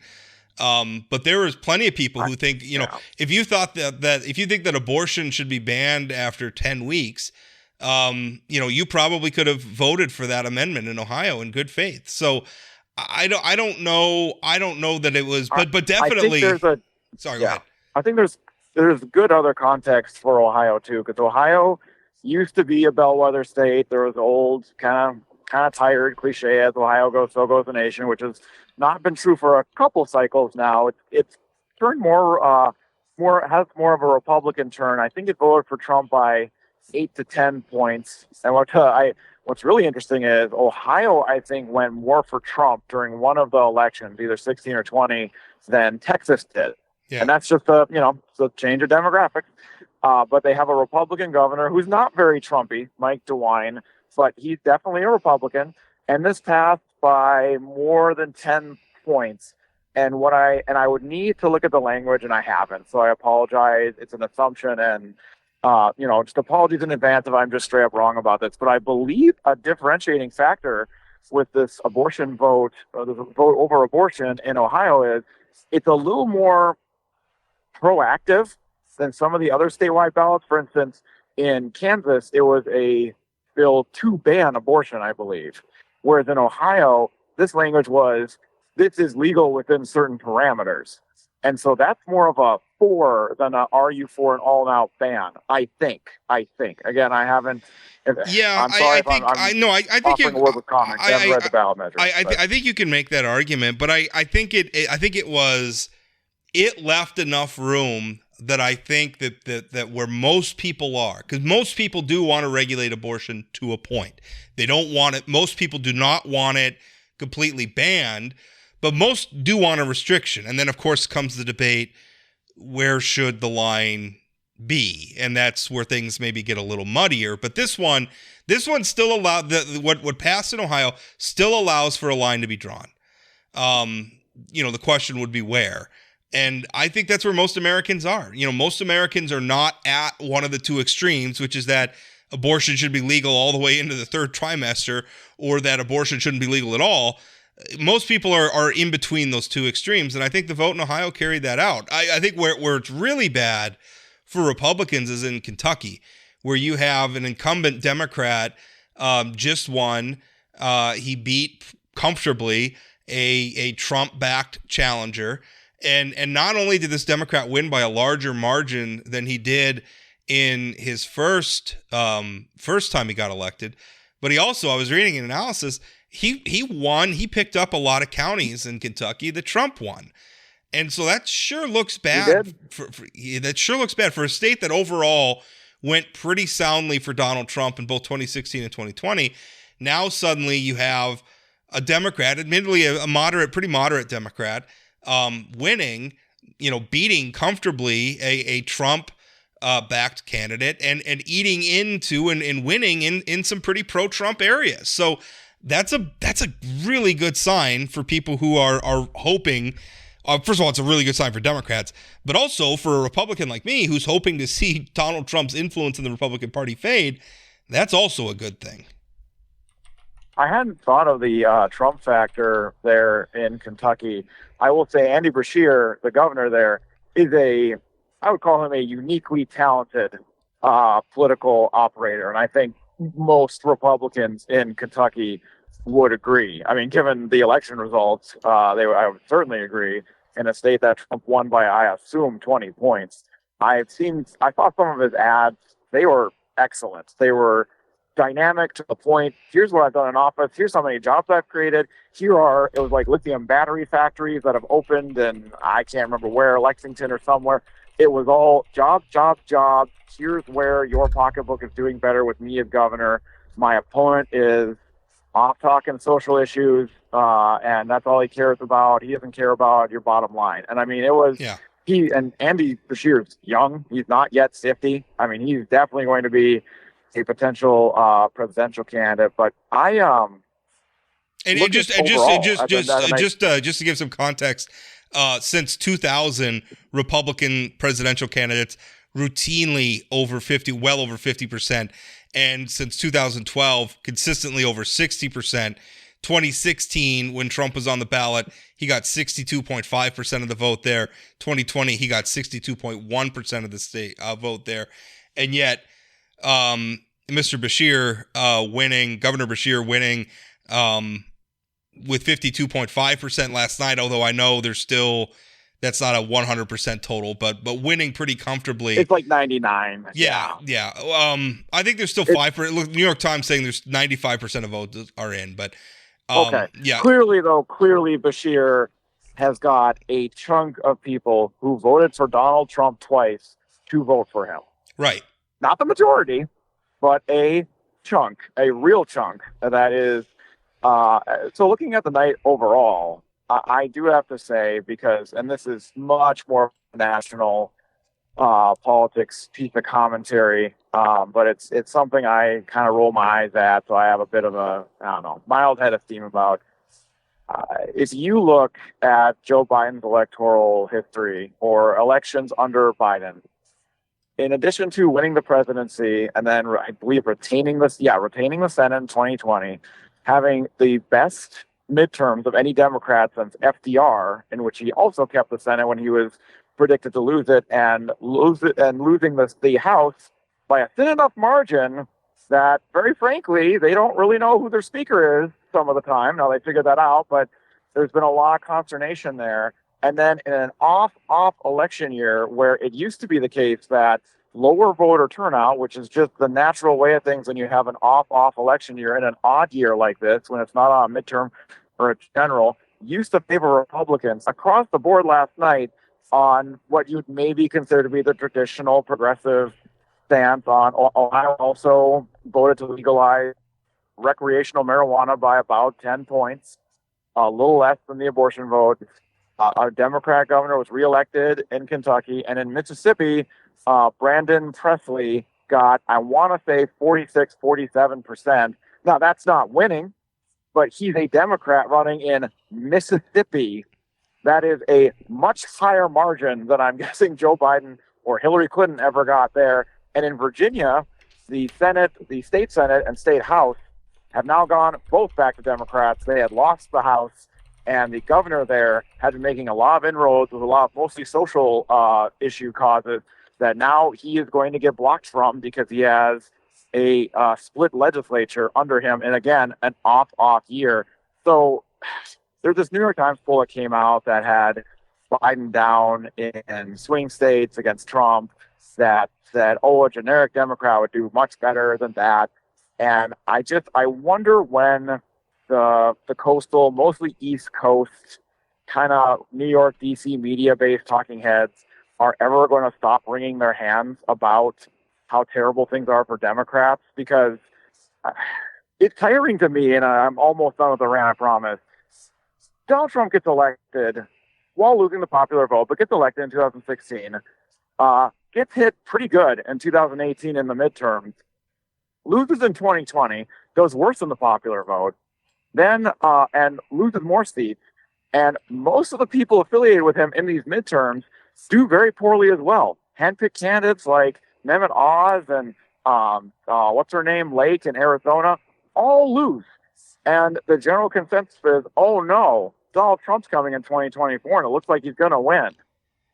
But there is plenty of people who think, if you thought if you think that abortion should be banned after 10 weeks, you probably could have voted for that amendment in Ohio in good faith. So I don't know that it was, but definitely. Sorry, go ahead. I think there's good other context for Ohio too, because Ohio used to be a bellwether state. There was old kind of kind of tired cliche, as Ohio goes, so goes the nation, which has not been true for a couple cycles now. It's turned has more of a Republican turn. I think it voted for Trump by 8 to 10 points. And what's really interesting is Ohio, I think, went more for Trump during one of the elections, either 16 or 20, than Texas did. Yeah. And that's just it's a change of demographics. But they have a Republican governor who's not very Trumpy, Mike DeWine, but he's definitely a Republican. And this passed by more than 10 points. And I would need to look at the language, and I haven't. So I apologize. It's an assumption, and just apologies in advance if I'm just straight up wrong about this. But I believe a differentiating factor with this abortion vote, the vote over abortion in Ohio, is it's a little more proactive than some of the other statewide ballots. For instance, in Kansas, it was a bill to ban abortion, I believe. Whereas in Ohio, this language was, this is legal within certain parameters. And so that's more of a for than a are you for an all-out ban, I think. Again, I haven't. Yeah, I'm sorry I think offering a word with comment. I haven't read the ballot measure. I think you can make that argument, but I think it left enough room that I think that where most people are, because most people do want to regulate abortion to a point. They don't want it. Most people do not want it completely banned, but most do want a restriction. And then, of course, comes the debate, where should the line be? And that's where things maybe get a little muddier. But this one still allowed, what passed in Ohio still allows for a line to be drawn. The question would be where. And I think that's where most Americans are. Most Americans are not at one of the two extremes, which is that abortion should be legal all the way into the third trimester, or that abortion shouldn't be legal at all. Most people are in between those two extremes, and I think the vote in Ohio carried that out. I think where it's really bad for Republicans is in Kentucky, where you have an incumbent Democrat just won. He beat comfortably a Trump-backed challenger, and not only did this Democrat win by a larger margin than he did in his first time he got elected, but he also, I was reading an analysis, he won. He picked up a lot of counties in Kentucky that Trump won, and so that sure looks bad. That sure looks bad for a state that overall went pretty soundly for Donald Trump in both 2016 and 2020. Now suddenly you have a Democrat, admittedly a pretty moderate Democrat, winning, beating comfortably a Trump backed candidate and eating into and winning in some pretty pro-Trump areas. So that's a really good sign for people who are hoping. First of all, it's a really good sign for Democrats, but also for a Republican like me who's hoping to see Donald Trump's influence in the Republican Party fade. That's also a good thing. I hadn't thought of the Trump factor there in Kentucky. I will say Andy Beshear, the governor there, I would call him a uniquely talented political operator. And I think most Republicans in Kentucky would agree. I mean, given the election results, I would certainly agree. In a state that Trump won by, I assume, 20 points. I thought some of his ads, they were excellent. They were dynamic to the point. Here's what I've done in office. Here's how many jobs I've created. It was like lithium battery factories that have opened, and I can't remember where, Lexington or somewhere. It was all job. Here's where your pocketbook is doing better with me as governor. My opponent is off talking social issues, and that's all he cares about. He doesn't care about your bottom line. And I mean, it was he and Andy Beshear's young. He's not yet 50. I mean, he's definitely going to be a potential presidential candidate. But just to give some context, since 2000, Republican presidential candidates routinely well over 50%, and since 2012, consistently over 60%. 2016, when Trump was on the ballot, he got 62.5% of the vote there. 2020, he got 62.1% of the state vote there, and yet Mr. Beshear Governor Beshear winning with 52.5% last night, although I know there's still That's not a 100% total, but winning pretty comfortably. It's like 99. Yeah. I think there's still 5%. Look, New York Times saying there's 95% of votes are in, but Okay. yeah. Clearly Bashir has got a chunk of people who voted for Donald Trump twice to vote for him. Right. Not the majority, but a chunk, a real chunk that is. So looking at the night overall, I do have to say, because, and this is much more national politics piece of commentary, but it's something I kind of roll my eyes at, so I have a bit of a, I don't know, mild head of steam about. If you look at Joe Biden's electoral history or elections under Biden, in addition to winning the presidency and then I believe retaining the Senate in 2020, having the best midterms of any Democrat since FDR, in which he also kept the Senate when he was predicted to lose it, and losing the House by a thin enough margin that, very frankly, they don't really know who their speaker is some of the time. Now they figured that out, but there's been a lot of consternation there. And then in an off election year, where it used to be the case that lower voter turnout, which is just the natural way of things when you have an off election year in an odd year like this, when it's not on a midterm or a general, used to favor Republicans across the board last night on what you'd maybe consider to be the traditional progressive stance on. Ohio also voted to legalize recreational marijuana by about 10 points, a little less than the abortion vote. Our Democrat governor was reelected in Kentucky, and in Mississippi, Brandon Presley got, I want to say, 46, 47%. Now, that's not winning, but he's a Democrat running in Mississippi. That is a much higher margin than I'm guessing Joe Biden or Hillary Clinton ever got there. And in Virginia, the Senate, the state Senate and state House have now gone both back to Democrats. They had lost the House, and the governor there had been making a lot of inroads with a lot of mostly social issue causes that now he is going to get blocked from because he has a split legislature under him, and again, an off year. So there's this New York Times poll that came out that had Biden down in swing states against Trump, that said, oh, a generic Democrat would do much better than that. And I wonder when the coastal, mostly East Coast, kind of New York, DC media-based talking heads are ever going to stop wringing their hands about how terrible things are for Democrats, because it's tiring to me, and I'm almost done with the rant, I promise. Donald Trump gets elected while losing the popular vote, but gets elected in 2016, gets hit pretty good in 2018 in the midterms, loses in 2020, goes worse in the popular vote, then and loses more seats. And most of the people affiliated with him in these midterms do very poorly as well. Handpicked candidates like Mehmet Oz and what's her name, Lake in Arizona, all lose. And the general consensus is, oh no, Donald Trump's coming in 2024, and it looks like he's going to win.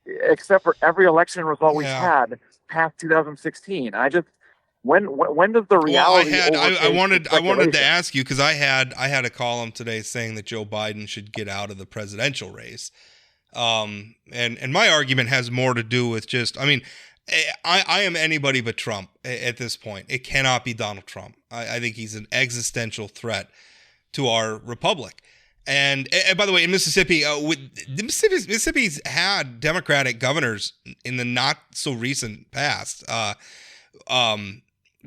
Except for every election result we've had past 2016. I just, when does the reality? Well, I wanted to ask you, because I had a column today saying that Joe Biden should get out of the presidential race, and my argument has more to do with just, I mean, I am anybody but Trump at this point. It cannot be Donald Trump. I think he's an existential threat to our republic. And by the way, in Mississippi, Mississippi's had Democratic governors in the not so recent past.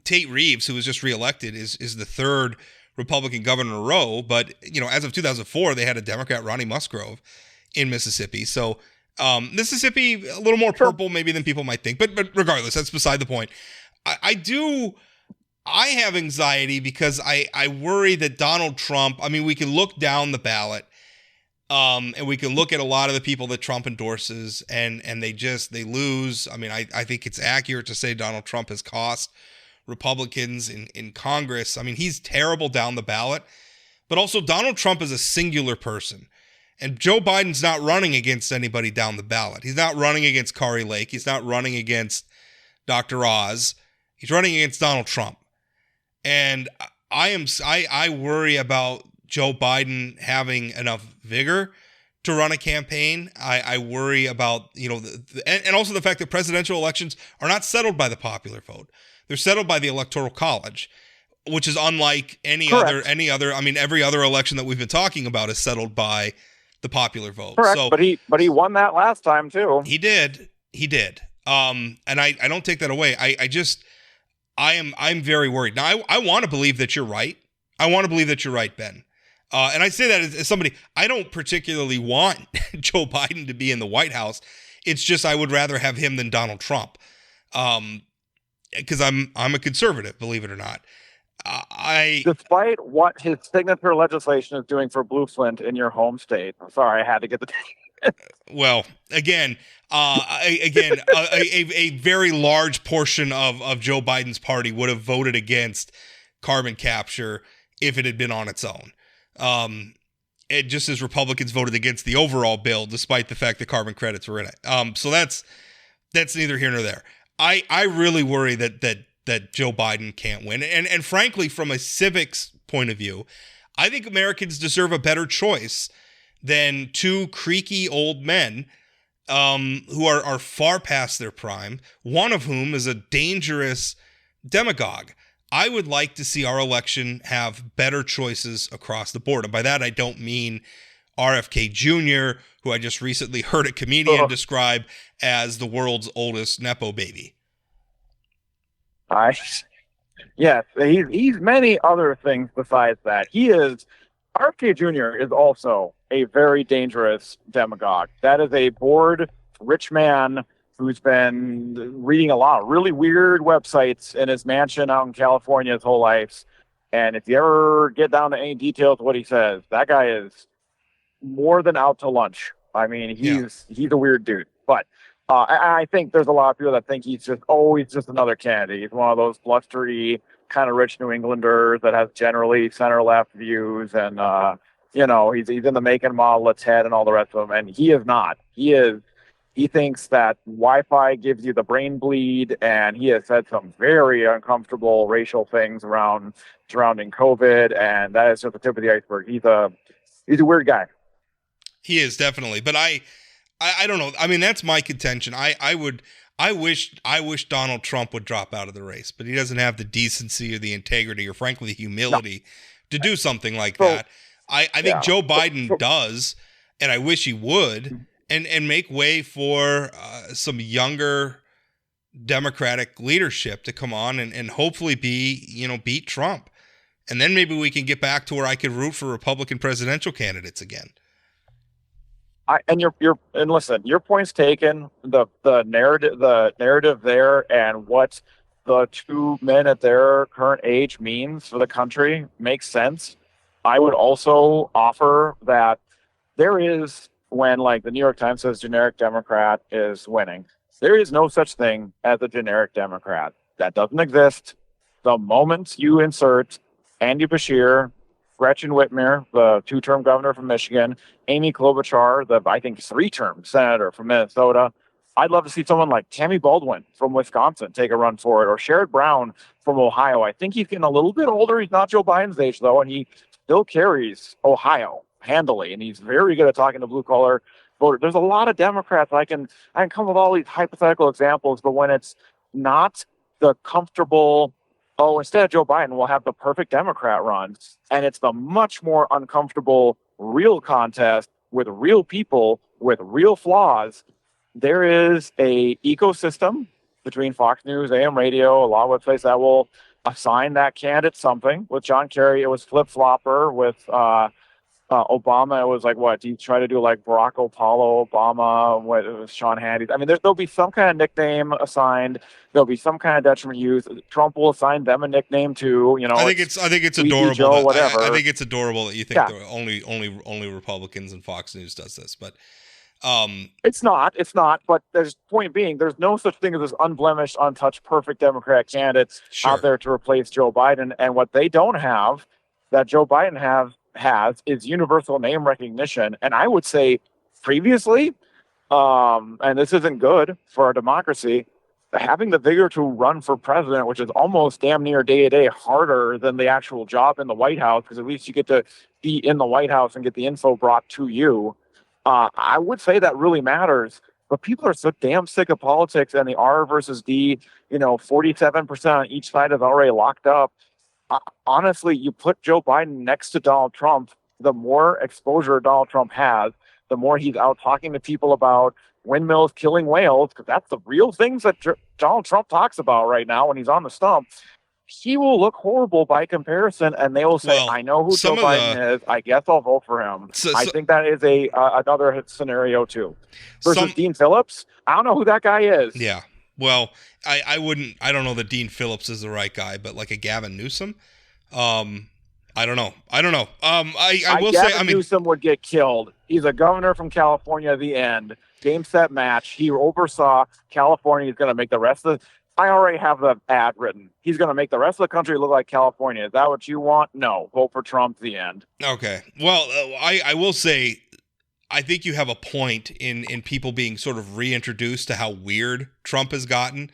Tate Reeves, who was just reelected, is the third Republican governor in a row. But as of 2004, they had a Democrat, Ronnie Musgrove, in Mississippi. So Mississippi, a little more purple maybe than people might think. But regardless, that's beside the point. I have anxiety because I worry that Donald Trump, I mean, we can look down the ballot and we can look at a lot of the people that Trump endorses and they lose. I mean, I think it's accurate to say Donald Trump has cost Republicans in Congress. I mean, he's terrible down the ballot, but also Donald Trump is a singular person. And Joe Biden's not running against anybody down the ballot. He's not running against Kari Lake. He's not running against Dr. Oz. He's running against Donald Trump. And I worry about Joe Biden having enough vigor to run a campaign. I worry about, and also the fact that presidential elections are not settled by the popular vote. They're settled by the Electoral College, which is unlike any other. I mean, every other election that we've been talking about is settled by the popular vote. Correct. So, but he won that last time too. He did. And I don't take that away. I'm very worried. Now, I want to believe that you're right. I want to believe that you're right, Ben. And I say that as somebody, I don't particularly want Joe Biden to be in the White House. It's just I would rather have him than Donald Trump. Because I'm a conservative, believe it or not. Despite what his signature legislation is doing for Blue Flint in your home state. I'm sorry, I had to get the. Well, again, a very large portion of Joe Biden's party would have voted against carbon capture if it had been on its own. Just as Republicans voted against the overall bill, despite the fact that carbon credits were in it. So that's neither here nor there. I really worry that Joe Biden can't win. And frankly, from a civics point of view, I think Americans deserve a better choice than two creaky old men who are far past their prime, one of whom is a dangerous demagogue. I would like to see our election have better choices across the board. And by that, I don't mean RFK Jr., who I just recently heard a comedian describe as the world's oldest Nepo baby. Yes, he's many other things besides that. RFK Jr. is also a very dangerous demagogue. That is a bored, rich man who's been reading a lot of really weird websites in his mansion out in California his whole life. And if you ever get down to any details of what he says, that guy is more than out to lunch. I mean, he's a weird dude. But I think there's a lot of people that think he's just another candidate. He's one of those blustery, kind of rich New Englanders that has generally center-left views. And, he's in the make and model, its head and all the rest of them. And he is not. He thinks that Wi-Fi gives you the brain bleed, and he has said some very uncomfortable racial things surrounding COVID, and that is just the tip of the iceberg. He's a weird guy. He is, definitely. But I don't know. I mean, that's my contention. I wish Donald Trump would drop out of the race, but he doesn't have the decency or the integrity or frankly the humility to do something like that. I think Joe Biden does, and I wish he would. And make way for some younger Democratic leadership to come on and hopefully beat Trump. And then maybe we can get back to where I could root for Republican presidential candidates again. And listen, your point's taken. The narrative there and what the two men at their current age means for the country makes sense. I would also offer that there is, when like the New York Times says generic Democrat is winning, there is no such thing as a generic Democrat. That doesn't exist. The moment you insert Andy Beshear, Gretchen Whitmer, the two-term governor from Michigan, Amy Klobuchar, the I think 3-term senator from Minnesota, I'd love to see someone like Tammy Baldwin from Wisconsin take a run for it, or Sherrod Brown from Ohio. I think he's getting a little bit older. He's not Joe Biden's age though, and he still carries Ohio handily, and he's very good at talking to blue-collar voters. There's a lot of Democrats. I can come with all these hypothetical examples, but when it's not the comfortable, instead of Joe Biden, we'll have the perfect Democrat run, and it's the much more uncomfortable real contest with real people with real flaws, there is a ecosystem between Fox News, AM radio, a lot of websites that will assign that candidate something. With John Kerry, it was flip-flopper. With Obama, it was like, what, do you try to do like Barack Obama, what, it was Sean Hannity. I mean, there'll be some kind of nickname assigned. There'll be some kind of detriment used. Trump will assign them a nickname too. I think it's adorable. Joe, whatever. I think it's adorable that you think that only Republicans and Fox News does this, but it's not. But there's point being, there's no such thing as this unblemished, untouched, perfect Democrat candidates out there to replace Joe Biden. And what they don't have that Joe Biden has is universal name recognition. And I would say previously, and this isn't good for our democracy, having the vigor to run for president, which is almost damn near day-to-day harder than the actual job in the White House, because at least you get to be in the White House and get the info brought to you. I would say that really matters. But people are so damn sick of politics and the R versus D. 47% on each side is already locked up. Honestly, you put Joe Biden next to Donald Trump, the more exposure Donald Trump has, the more he's out talking to people about windmills killing whales, because that's the real things that Donald Trump talks about right now when he's on the stump. He will look horrible by comparison, and they will say, I know who Joe Biden is. I guess I'll vote for him. I think that is another scenario, too. Versus Dean Phillips, I don't know who that guy is. Yeah. Well, I don't know that Dean Phillips is the right guy, but like a Gavin Newsom, I don't know. I will say, Newsom would get killed. He's a governor from California at the end. Game, set, match. He oversaw California. He's going to make the rest of I already have the ad written. He's going to make the rest of the country look like California. Is that what you want? No. Vote for Trump, the end. Okay. Well, I will say, I think you have a point in people being sort of reintroduced to how weird Trump has gotten.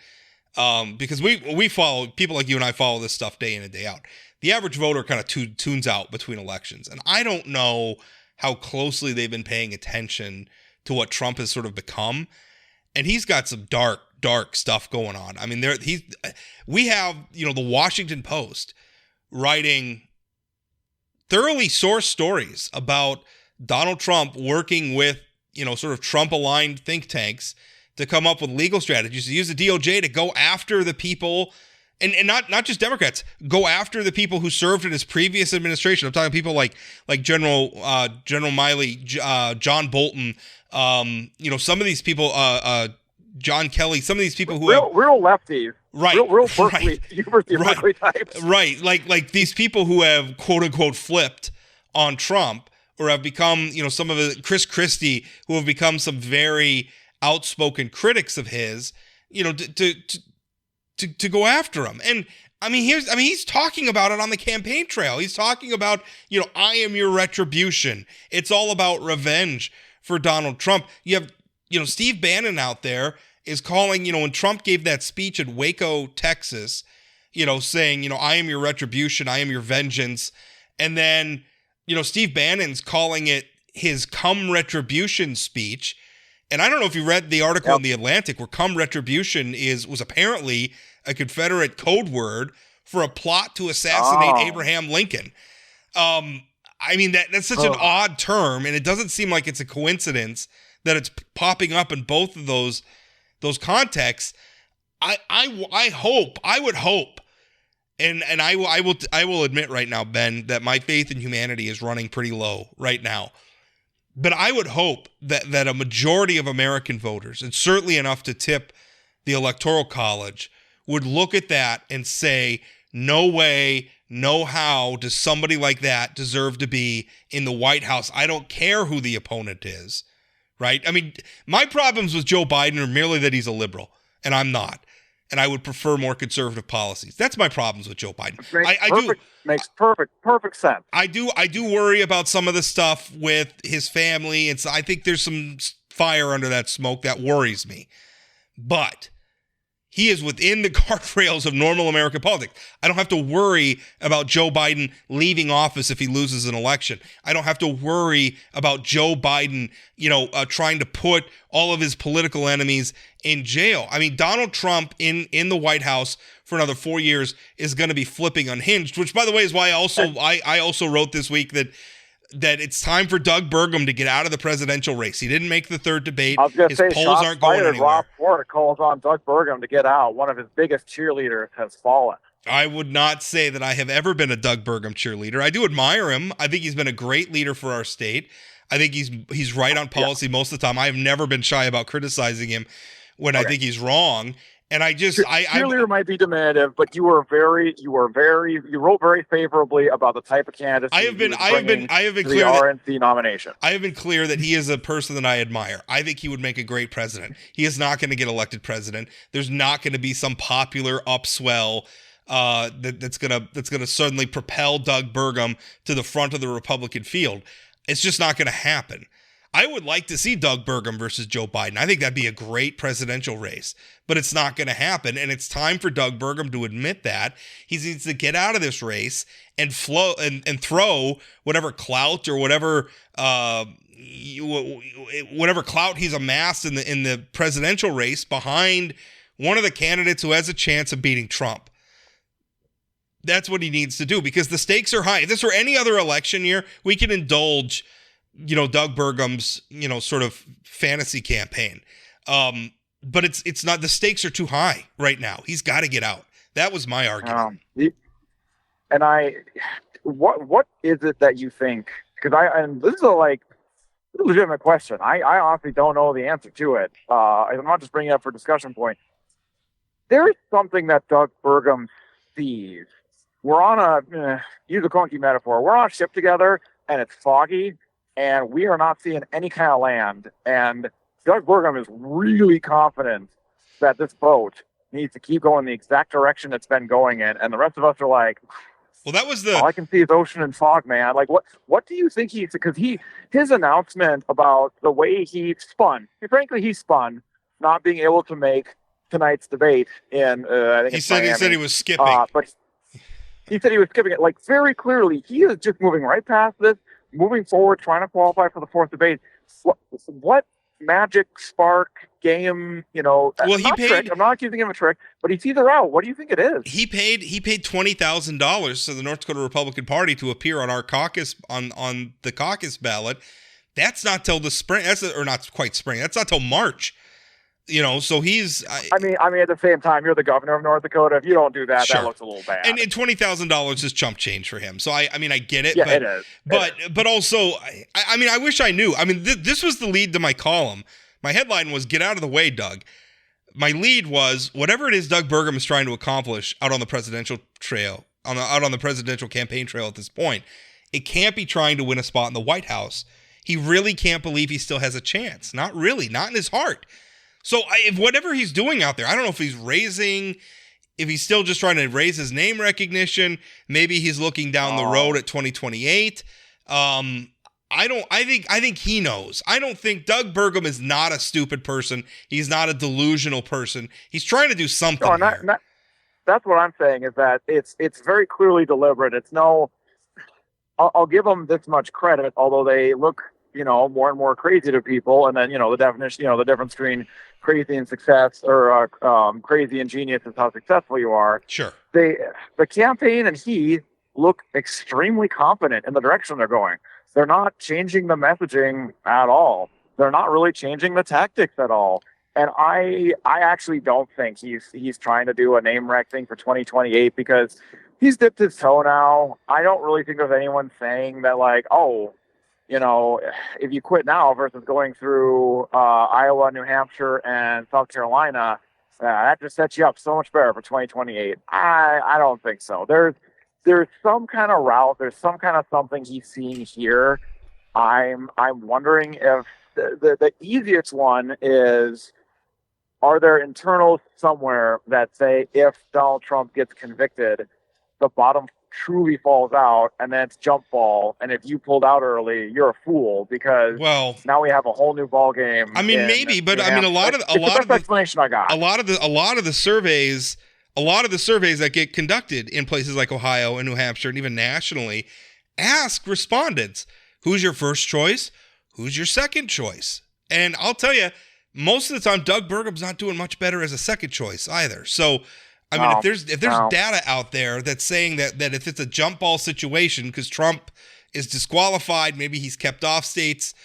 Because we follow, people like you and I follow this stuff day in and day out. The average voter kind of tunes out between elections. And I don't know how closely they've been paying attention to what Trump has sort of become. And he's got some dark stuff going on. I mean, we have, the Washington Post writing thoroughly sourced stories about Donald Trump working with, sort of Trump-aligned think tanks to come up with legal strategies to use the DOJ to go after the people, and not just Democrats, go after the people who served in his previous administration. I'm talking people like General Miley, John Bolton, some of these people, John Kelly, some of these people who real lefties, right, real Berkeley, University of Berkeley types, right, like these people who have quote unquote flipped on Trump or have become, some of the Chris Christie, who have become some very outspoken critics of his, to go after him. And he's talking about it on the campaign trail. He's talking about, I am your retribution. It's all about revenge for Donald Trump. You have, Steve Bannon out there is calling, when Trump gave that speech in Waco, Texas, saying, I am your retribution, I am your vengeance. And then, Steve Bannon's calling it his come retribution speech. And I don't know if you read the article in The Atlantic where come retribution was apparently a Confederate code word for a plot to assassinate Abraham Lincoln. That's such an odd term, and it doesn't seem like it's a coincidence that it's popping up in both of those contexts. I would hope, and I will admit right now, Ben, that my faith in humanity is running pretty low right now. But I would hope that a majority of American voters, and certainly enough to tip the Electoral College, would look at that and say, no way, no how does somebody like that deserve to be in the White House. I don't care who the opponent is, right? My problems with Joe Biden are merely that he's a liberal, and I'm not. And I would prefer more conservative policies. That's my problems with Joe Biden. Makes perfect sense. I do worry about some of the stuff with his family, and so I think there's some fire under that smoke that worries me. But he is within the guardrails of normal American politics. I don't have to worry about Joe Biden leaving office if he loses an election. I don't have to worry about Joe Biden, trying to put all of his political enemies in jail. Donald Trump in the White House for another 4 years is going to be flipping unhinged, which, by the way, is why I also wrote this week that it's time for Doug Burgum to get out of the presidential race. He didn't make the third debate. His polls aren't going anywhere. Rob Ford calls on Doug Burgum to get out. One of his biggest cheerleaders has fallen. I would not say that I have ever been a Doug Burgum cheerleader. I do admire him. I think he's been a great leader for our state. I think he's right on policy most of the time. I have never been shy about criticizing him when I think he's wrong. And cheerleader might be diminutive, but you wrote very favorably about the type of candidacy. I have been clear the RNC nomination. I have been clear that he is a person that I admire. I think he would make a great president. He is not going to get elected president. There's not going to be some popular upswell that's gonna suddenly propel Doug Burgum to the front of the Republican field. It's just not going to happen. I would like to see Doug Burgum versus Joe Biden. I think that'd be a great presidential race, but it's not going to happen. And it's time for Doug Burgum to admit that. He needs to get out of this race and throw whatever clout or whatever whatever clout he's amassed in the presidential race behind one of the candidates who has a chance of beating Trump. That's what he needs to do, because the stakes are high. If this were any other election year, we could indulge, Doug Burgum's, sort of fantasy campaign. But it's not, the stakes are too high right now. He's got to get out. That was my argument. What is it that you think? Because this is a legitimate question. I honestly don't know the answer to it. I'm not just bringing it up for discussion point. There is something that Doug Burgum sees. We're on use a clunky metaphor. We're on a ship together, and it's foggy, and we are not seeing any kind of land. And Doug Burgum is really confident that this boat needs to keep going the exact direction it's been going in, and the rest of us are like, well, that was all I can see is ocean and fog, man. Like, what do you think because his announcement about the way he spun, he spun not being able to make tonight's debate in, I think he said he was skipping. But he said he was skipping it. Like, very clearly, he is just moving right past this, moving forward, trying to qualify for the fourth debate. What magic spark game, well, I'm not accusing him of a trick, but he sees a route. What do you think it is? He paid $20,000 to the North Dakota Republican Party to appear on our caucus on the caucus ballot. That's not till the spring. Or not quite spring. That's not till March. So he's. I mean, at the same time, you're the governor of North Dakota. If you don't do that, sure. That looks a little bad. And $20,000 is chump change for him. So I get it. Yeah, but, it is. But also, I wish I knew. This was the lead to my column. My headline was "Get out of the way, Doug." My lead was whatever it is Doug Burgum is trying to accomplish out on the presidential trail, out on the presidential campaign trail at this point. It can't be trying to win a spot in the White House. He really can't believe he still has a chance. Not really. Not in his heart. So if whatever he's doing out there, I don't know if he's still just trying to raise his name recognition. Maybe he's looking down the road at 2028. I think he knows. I don't think Doug Burgum is not a stupid person. He's not a delusional person. He's trying to do something here. That's what I'm saying, is that it's very clearly deliberate. It's no, I'll give them this much credit, although they look, more and more crazy to people. And then, the definition, the difference between crazy and success, or crazy and genius is how successful you are. Sure. The campaign and he look extremely confident in the direction they're going. They're not changing the messaging at all. They're not really changing the tactics at all. And I actually don't think he's trying to do a name rec thing for 2028, because he's dipped his toe now. I don't really think there's anyone saying that, like, if you quit now versus going through Iowa, New Hampshire, and South Carolina, that just sets you up so much better for 2028. I don't think so. There's some kind of route. There's some kind of something he's seeing here. I'm wondering if the easiest one is, are there internals somewhere that say if Donald Trump gets convicted, the bottom truly falls out, and then it's jump ball, and if you pulled out early, you're a fool, because now we have a whole new ball game. Maybe, but a lot of the explanation I got. A lot of the surveys that get conducted in places like Ohio and New Hampshire, and even nationally, ask respondents, who's your first choice? Who's your second choice? And I'll tell you, most of the time, Doug Burgum's not doing much better as a second choice either. So, if there's data out there that's saying that if it's a jump ball situation, because Trump is disqualified, maybe he's kept off states,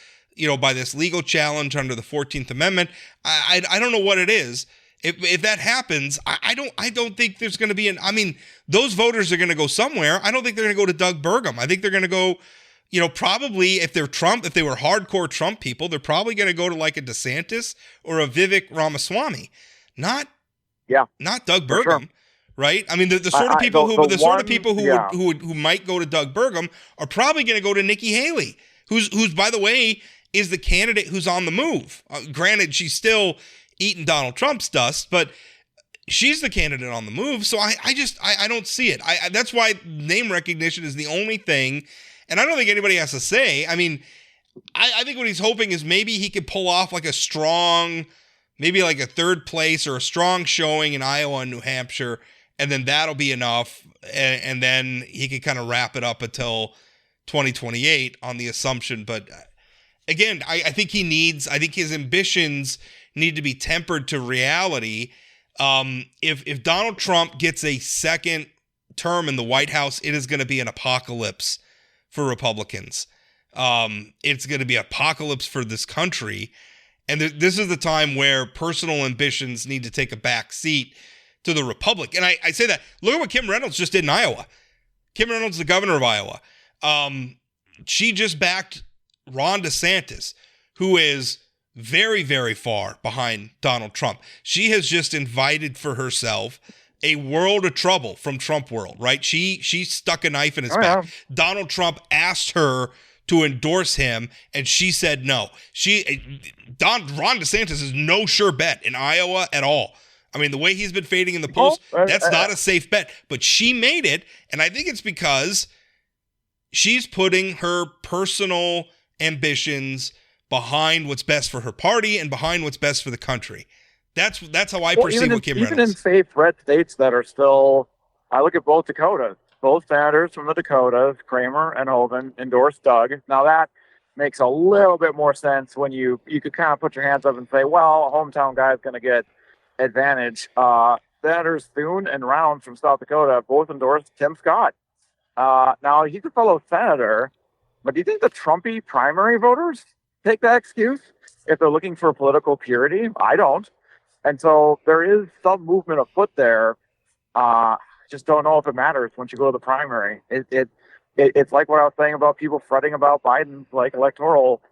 by this legal challenge under the 14th Amendment, I don't know what it is. If that happens, I don't think there's going to be those voters are going to go somewhere. I don't think they're going to go to Doug Burgum. I think they're going to go, probably if they were hardcore Trump people, they're probably going to go to like a DeSantis or a Vivek Ramaswamy, not Doug Burgum, sure. Right? The sort of people who might go to Doug Burgum are probably going to go to Nikki Haley, who's by the way is the candidate who's on the move. Granted, she's still eating Donald Trump's dust, but she's the candidate on the move. So I don't see it. That's why name recognition is the only thing, and I don't think anybody has to say. I think what he's hoping is maybe he could pull off like a strong, maybe like a third place or a strong showing in Iowa and New Hampshire, and then that'll be enough, and then he could kind of wrap it up until 2028 on the assumption. But again, I think his ambitions need to be tempered to reality. If Donald Trump gets a second term in the White House, it is going to be an apocalypse for Republicans. It's going to be an apocalypse for this country. And this is the time where personal ambitions need to take a back seat to the Republic. And I say that, look at what Kim Reynolds just did in Iowa. Kim Reynolds, the governor of Iowa. She just backed Ron DeSantis, who is very, very far behind Donald Trump. She has just invited for herself a world of trouble from Trump world, right? She stuck a knife in his back. Yeah. Donald Trump asked her to endorse him, and she said no. Ron DeSantis is no sure bet in Iowa at all. I mean, the way he's been fading in the polls, that's not a safe bet. But she made it, and I think it's because she's putting her personal ambitions behind what's best for her party and behind what's best for the country. That's how I perceive what Kim Reynolds. Even in safe red states that are still, I look at both Dakotas. Both senators from the Dakotas, Kramer and Hoeven, endorsed Doug. Now that makes a little bit more sense when you could kind of put your hands up and say, well, a hometown guy is going to get advantage. Senators Thune and Rounds from South Dakota both endorsed Tim Scott. Now, he's a fellow senator, but do you think the Trumpy primary voters take that excuse if they're looking for political purity? I don't. And so there is some movement afoot there. Just don't know if it matters once you go to the primary. It's like what I was saying about people fretting about Biden's like electoral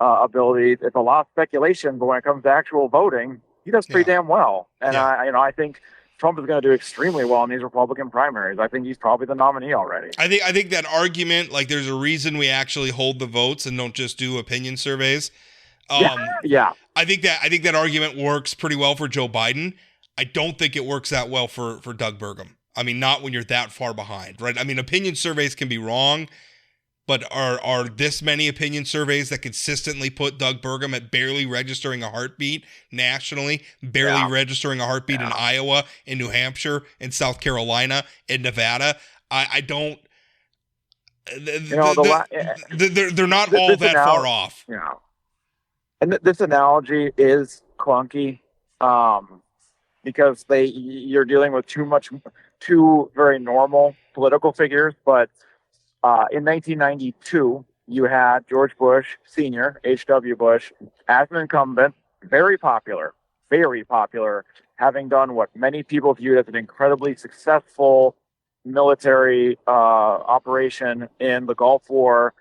ability. It's a lot of speculation, but when it comes to actual voting, he does pretty damn well. And I think Trump is going to do extremely well in these Republican primaries. I think he's probably the nominee already. I think that argument, like there's a reason we actually hold the votes and don't just do opinion surveys. Yeah. I think that argument works pretty well for Joe Biden. I don't think it works that well for Doug Burgum. I mean, not when you're that far behind, right? I mean, opinion surveys can be wrong, but are this many opinion surveys that consistently put Doug Burgum at barely registering a heartbeat nationally, barely registering a heartbeat in Iowa, in New Hampshire, in South Carolina, in Nevada? I don't. They're not all that far off. Yeah. And this analogy is clunky because you're dealing with two very normal political figures. But in 1992, you had George Bush Sr., H.W. Bush, as an incumbent, very popular, having done what many people viewed as an incredibly successful military operation in the Gulf War,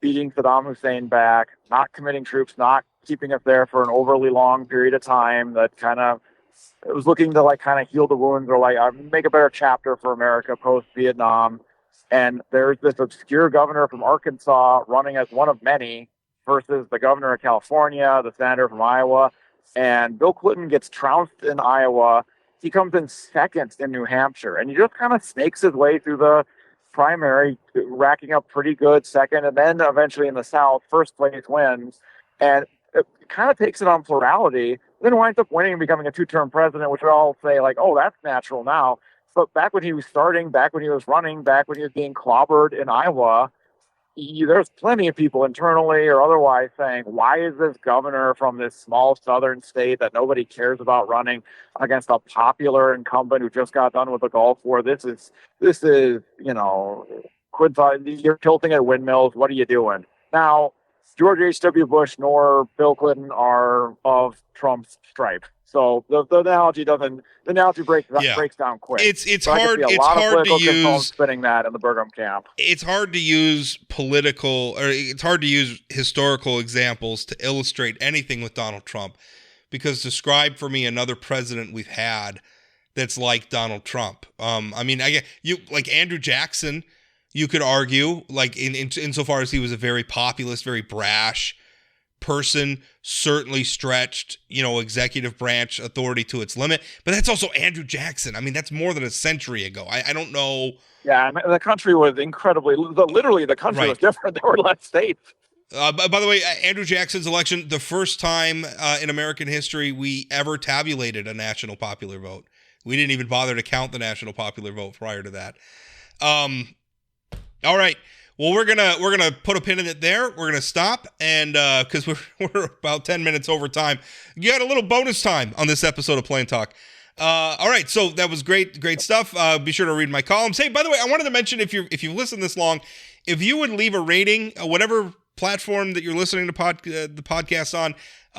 beating Saddam Hussein back, not committing troops, not keeping us there for an overly long period of time that it was looking to kind of heal the wounds or make a better chapter for America post-Vietnam. And there's this obscure governor from Arkansas running as one of many versus the governor of California, the senator from Iowa. And Bill Clinton gets trounced in Iowa. He comes in second in New Hampshire. And he just kind of snakes his way through the primary, racking up pretty good second. And then eventually in the South, first place wins. And it kind of takes it on plurality. Then winds up winning and becoming a two-term president, which we all say, oh, that's natural now. But back when he was starting, back when he was running, back when he was being clobbered in Iowa, there's plenty of people internally or otherwise saying, why is this governor from this small southern state that nobody cares about running against a popular incumbent who just got done with the Gulf War? This is you're tilting at windmills. What are you doing? Now, George H.W. Bush nor Bill Clinton are of Trump's stripe. So the analogy breaks down quick. It's so hard. It's hard to use spinning that in the Burgum camp. It's hard to use it's hard to use historical examples to illustrate anything with Donald Trump, because describe for me another president we've had that's like Donald Trump. I get you like Andrew Jackson. You could argue insofar as he was a very populist, very brash person, certainly stretched, executive branch authority to its limit. But that's also Andrew Jackson. I mean, that's more than a century ago. I don't know. Yeah, the country was literally the country was different. There were less states. By the way, Andrew Jackson's election, the first time in American history we ever tabulated a national popular vote. We didn't even bother to count the national popular vote prior to that. All right. Well, we're gonna put a pin in it there. We're gonna stop, and because we're about 10 minutes over time, you got a little bonus time on this episode of Plain Talk. All right, so that was great stuff. Be sure to read my columns. Hey, by the way, I wanted to mention if you've listened this long, if you would leave a rating, whatever platform that you're listening to the podcast on,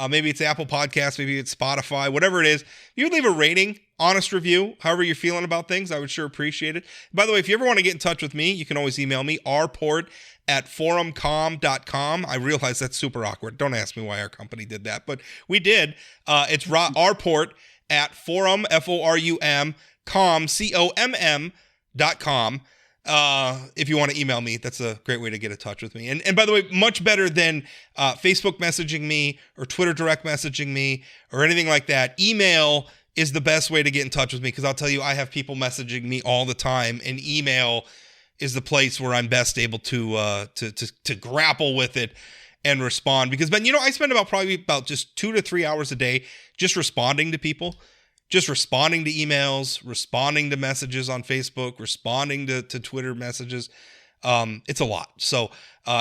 maybe it's Apple Podcasts, maybe it's Spotify, whatever it is, you would leave a rating, honest review, however you're feeling about things. I would sure appreciate it. By the way, if you ever want to get in touch with me, you can always email me, rport@forumcom.com. I realize that's super awkward. Don't ask me why our company did that, but we did. It's rport@forum, F-O-R-U-M, com.com. If you want to email me, that's a great way to get in touch with me. And by the way, much better than Facebook messaging me or Twitter direct messaging me or anything like that. Email is the best way to get in touch with me, because I'll tell you, I have people messaging me all the time, and email is the place where I'm best able to grapple with it and respond. Because, Ben, I spend probably about just 2 to 3 hours a day just responding to people. Just responding to emails, responding to messages on Facebook, responding to Twitter messages. It's a lot. So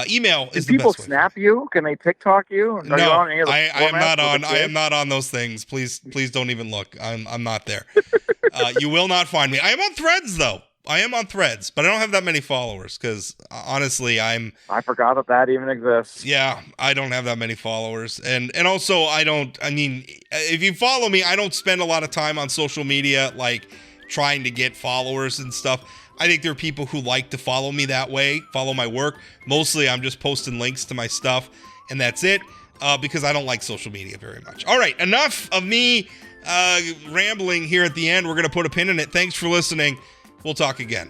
email is the best way. People snap you? Can they TikTok you? No, I am not on those things. Please don't even look. I'm not there. You will not find me. I am on Threads, though. I am on Threads, but I don't have that many followers because, honestly, I forgot that even exists. Yeah, I don't have that many followers. And also, if you follow me, I don't spend a lot of time on social media, like, trying to get followers and stuff. I think there are people who like to follow me that way, follow my work. Mostly, I'm just posting links to my stuff, and that's it, because I don't like social media very much. All right, enough of me rambling here at the end. We're going to put a pin in it. Thanks for listening. We'll talk again.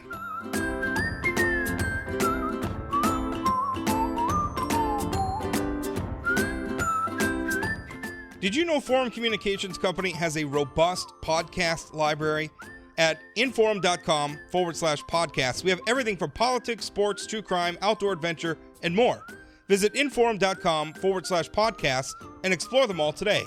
Did you know Forum Communications Company has a robust podcast library? At inforum.com/podcasts, we have everything from politics, sports, true crime, outdoor adventure, and more. Visit inforum.com/podcasts and explore them all today.